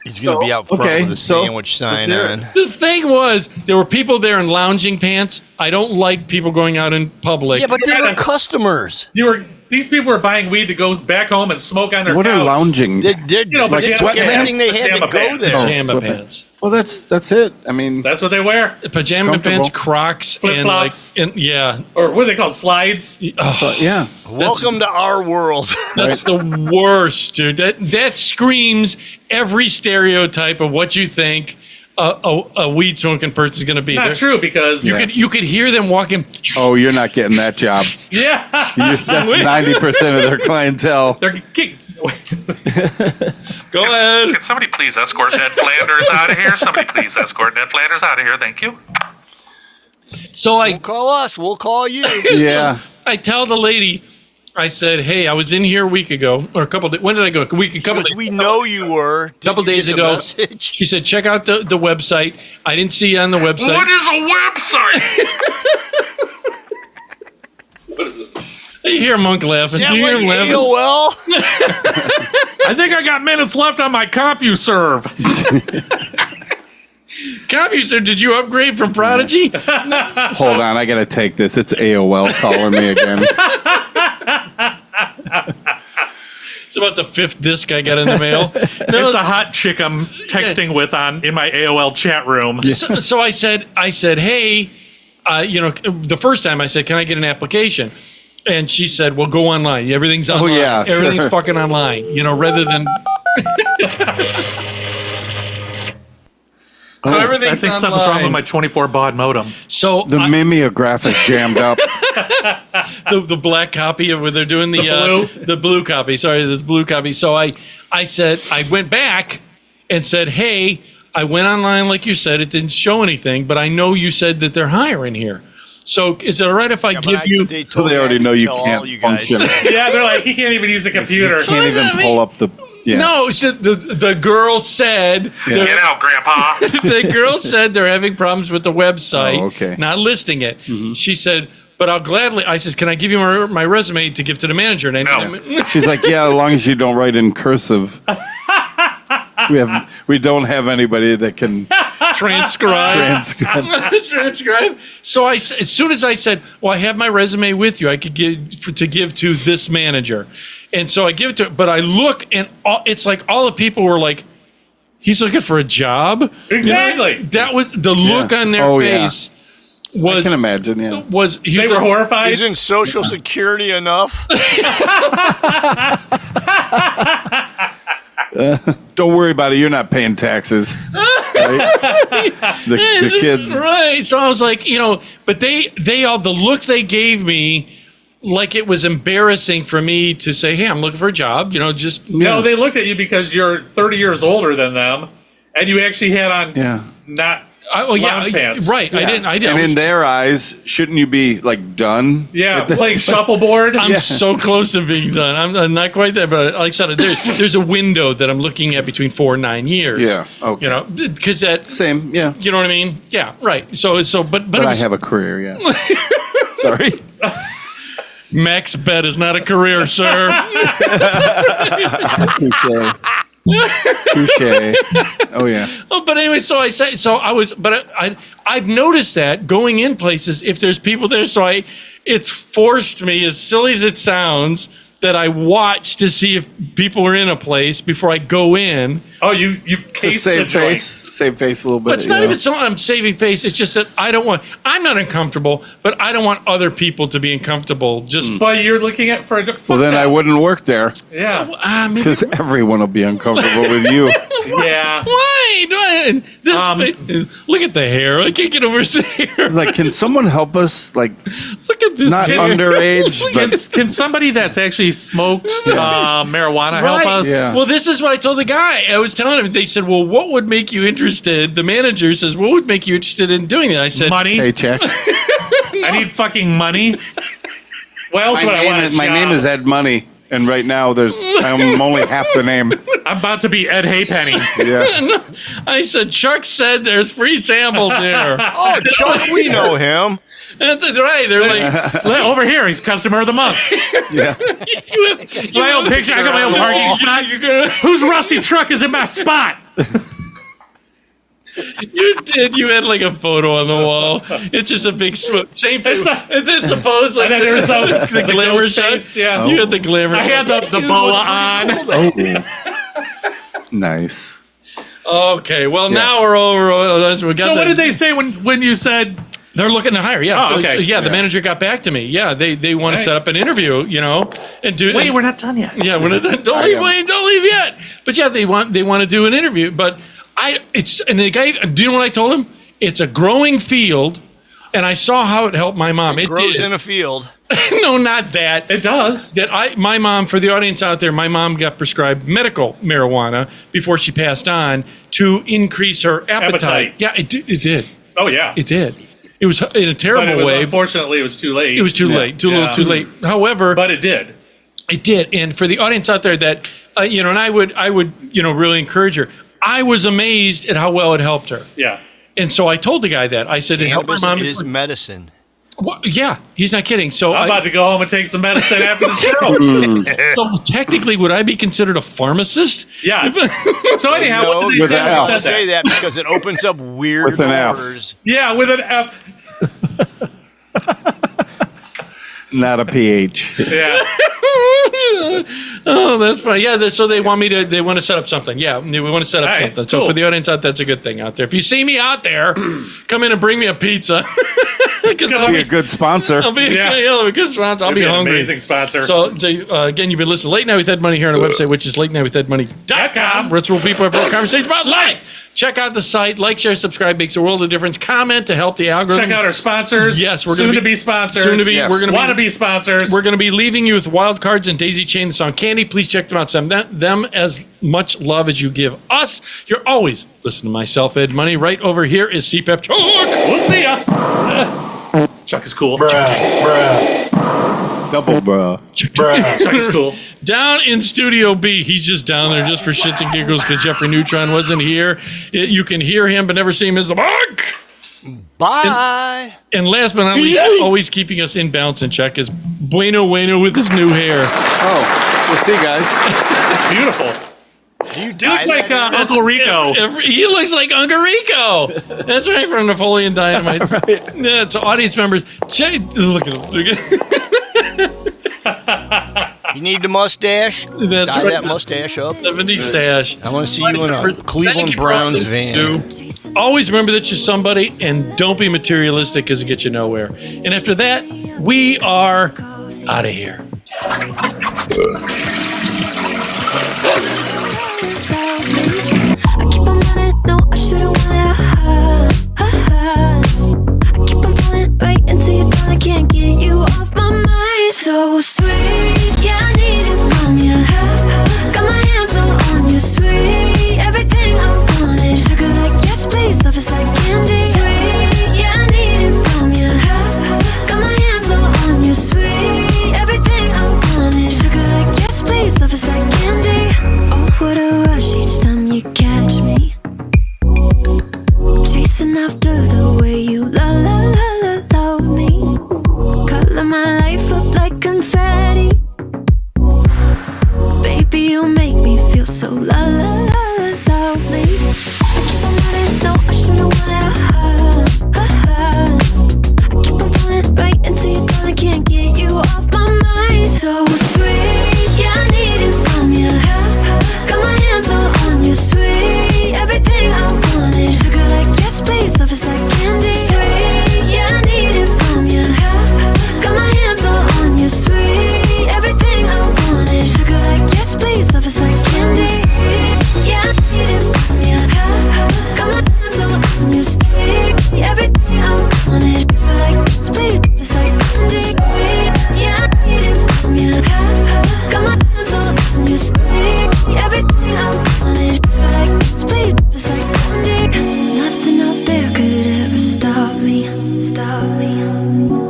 He's going to be out front okay, with a so sandwich sign let's on. hear The thing was, there were people there in lounging pants. I don't like people going out in public. Yeah, but they were customers. These people were buying weed to go back home and smoke on their What couch. are lounging? They but took sweatpants, everything they had to pajama go pants. there. Pajama sweatpants. pants. Well, that's it. I mean, That's what they wear. Pajama It's pants, comfortable. Crocs, and like, Flip-flops. yeah. Or what are they called? Slides? yeah. Welcome to our world. That's the worst, dude. That screams every stereotype of what you think a weed smoking person is going to be. Not true because You could hear them walking. Oh, you're not getting that job. yeah, That's 90% of their clientele. they're kick. Go ahead. Can somebody please escort Ned Flanders out of here? Somebody please escort Ned Flanders out of here. Thank you. So Don't call us. We'll call you. Yeah. I tell the lady, I said, hey, I was in here a week ago, or a couple days. When did I go? A couple Because days. we know you were. Did Couple you days get the ago. message? She said, check out the website. I didn't see you on the website. What is a website? You hear Monk laughing. Sound You hear like him laughing. AOL? I think I got minutes left on my CompuServe. CompuServe, did you upgrade from Prodigy? Hold on, I gotta take this. It's AOL calling me again. It's about the 5th disc I got in the mail. No, It's a hot chick I'm texting with in my AOL chat room. So I said, hey, the first time I said, can I get an application? And she said, well, go online. Everything's online. yeah, sure. Everything's fucking online, rather than. So everything's I think something's wrong with my 24 baud modem. So The mimeograph is jammed up. the black copy of where they're doing the blue copy. Sorry, this blue copy. So I said, I went back and said, hey, I went online like you said. It didn't show anything, but I know you said that they're hiring here. So is it all right if I give you? So they already know you can't function. Yeah, they're like, he can't even use a computer. Can't even pull up the. Yeah. No, the girl said. Get out, Grandpa. The girl said they're having problems with the website, okay. not listing it. She said, but I'll gladly. I says, can I give you my resume to give to the manager? And She's like, yeah, as long as you don't write in cursive. We don't have anybody that can transcribe. So as soon as I said, well, I have my resume with you, I could give to this manager. And so I give it to, but I look and it's like all the people were like, he's looking for a job. Exactly. That was the look on their face. I can imagine, yeah. They were horrified. Isn't Social Security enough? Don't worry about it. You're not paying taxes. Right? the kids. Right. So I was like, but they all, the look they gave me, like it was embarrassing for me to say, hey, I'm looking for a job, No, they looked at you because you're 30 years older than them, and you actually had on not lounge pants. Right. Yeah. I didn't. And in their eyes, shouldn't you be like done? Yeah, playing shuffleboard. I'm so close to being done. I'm not quite there, but like I said, there's a window that I'm looking at between 4 and 9 years. Yeah. Okay. Because that same. Yeah. You know what I mean? Yeah. Right. But I have a career. Yeah. Sorry. Max bet is not a career, sir. Touche. Oh yeah. Oh, but anyway, so I said, I've noticed that going in places, if there's people there, it's forced me, as silly as it sounds, that I watch to see if people are in a place before I go in. Oh, you case the joint. Save face a little bit. But it's not even so I'm saving face. It's just that I'm not uncomfortable, but I don't want other people to be uncomfortable. But you're looking at for a well, then I wouldn't work there. Yeah. Because everyone will be uncomfortable with you. Yeah. Why? Look at the hair. I can't get over his hair. Like, can someone help us? Like, look at this. Not underage, but can somebody that's actually smoked marijuana help us? Yeah. Well, this is what I told the guy. I was telling him. They said, "Well, what would make you interested?" The manager says, "What would make you interested in doing that?" I said, "Money, paycheck. I need fucking money." What else would I want? My name is Ed Money, and right now I'm only half the name. I'm about to be Ed Haypenny. Yeah. I said, Chuck said there's free samples here. Oh, Chuck, we know him. That's right. They're like, over here, he's customer of the month. Yeah. My own picture. I got my own parking spot. Whose rusty truck is in my spot? You did. You had like a photo on the wall. It's just a big same thing. It's a pose. Like, and then there's the glamour shots. shot. Yeah. You had the glamour. I had the boa on. Oh. Nice. Okay. Well, now we're over. So what did they say when you said? They're looking to hire. Yeah. Oh, okay. The manager got back to me. Yeah. They want to set up an interview, and do. Wait, we're not done yet. Yeah. We're not done. Don't leave yet. But yeah, they want to do an interview. But and the guy. Do you know what I told him? It's a growing field, and I saw how it helped my mom. It grows in a field. No, not that. It does. My mom, for the audience out there, my mom got prescribed medical marijuana before she passed on to increase her appetite. Yeah, it did. Oh yeah, it did. It was in a terrible way. Unfortunately, it was too late. It was too late. Too little, too late. However, but it did. It did. And for the audience out there that and I would really encourage her. I was amazed at how well it helped her. Yeah. And so I told the guy that. I said, "Cannabis is medicine." Well, yeah, he's not kidding. So I'm about to go home and take some medicine after the show. So technically, would I be considered a pharmacist? Yes. So anyhow, no, what did you they can't say that because it opens up weird doors. Yeah, with an F. Not a PH. Yeah. Oh, that's funny. Yeah, so they want to set up something. Yeah, we want to set up All right, something. So cool. for the audience out, that's a good thing out there. If you see me out there, come in and bring me a pizza. Because Be a good sponsor. I'll be Yeah. a good sponsor. I'll It'd be an hungry. amazing sponsor. So again, you've been listening to Late Night with Ed Money here on our website, which is latenightwithedmoney.com. Where it's where people have real conversations about life. Check out the site. Like, share, subscribe. Makes a world of difference. Comment to help the algorithm. Check out our sponsors. Yes, we're soon gonna to be sponsors. Soon to be. Yes. We're going to Want to be sponsors. We're going to be leaving you with Wild Cards and Daisy Chain, the song Candy. Please check them out. Send them as much love as you give us. You're always listening to myself, Ed Money. Right over here is CPAP Chuck. We'll see ya. Chuck is cool. Double, bro. Chuck is cool. Down in Studio B, he's just down there just for shits and giggles because Jeffrey Neutron wasn't here. You can hear him but never see him as the bug. Bye. And last but not least, always keeping us in balance and check is Bueno with his new hair. Oh, we'll see, guys. It's beautiful. Do you He looks like that? Uncle Rico. He looks like Uncle Rico. That's right, from Napoleon Dynamite. Yeah, it's audience members. Look at him. You need the mustache? That's Dye right. that mustache up. 70 stash. I want to see you in a Cleveland Browns van. Always remember that you're somebody, and don't be materialistic because it gets you nowhere. And after that, we are out of here. I keep on running, no, I should've wanted I keep on falling right into your thought, I can't get you off my mind. So sweet, yeah, I need it from you. Got my hands all on you, sweet. Everything I wanted, sugar like yes, please, love is like candy. Sweet, yeah, I need it from you. Got my hands all on you, sweet. Everything I wanted, sugar like yes, please, love is like candy. Oh, what a rush each time you catch me chasing after the way you love me. Color my life up like confetti. Baby, you make me feel so lovely. I keep on running, no, I should've wanted I keep on falling right into your thought, I can't get you off my mind. So sweet, yeah, I need it from you. Got my hands all on you, sweet. Everything I wanted, sugar like yes, please, love is like candy. Sweet, yeah, I need it from you. Got my hands all on you, sweet. Everything I wanted, sugar like yes, please, love is like candy. Yeah, I need it from you. Got my hands all on you, sweet. Everything I wanted, sugar like yes, please, love is like candy. Yeah, I need it from you. Got my hands all on you, sweet. Everything I wanted, sugar like yes, please, love is like candy. Nothing out there could ever stop me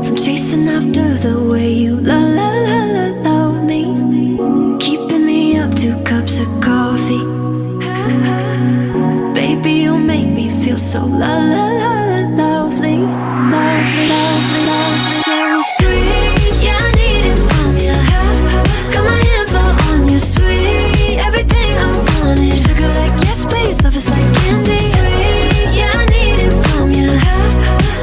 from chasing after the way you love me. Keeping me up 2 cups of coffee. Baby, you make me feel so lovely. So sweet, yeah, I need it from you. Got my hands all on you, sweet. Everything I wanted, sugar like yes, please, love is like candy. Sweet, yeah, I need it from you.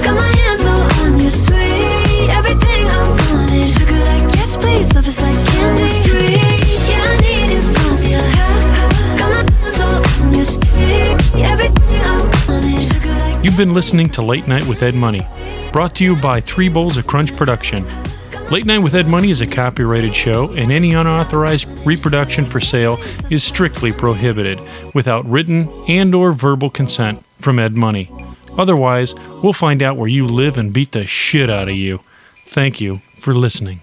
Got my hands all on you, sweet. Everything I wanted, sugar like yes, please, love is like candy. Sweet, yeah, I need it from you. Got my hands all on you, sweet. Everything I wanted, sugar like. You've been listening to Late Night with Ed Money, brought to you by 3 Bowls of Crunch Production. Late Night with Ed Money is a copyrighted show, and any unauthorized reproduction for sale is strictly prohibited without written and/or verbal consent from Ed Money. Otherwise, we'll find out where you live and beat the shit out of you. Thank you for listening.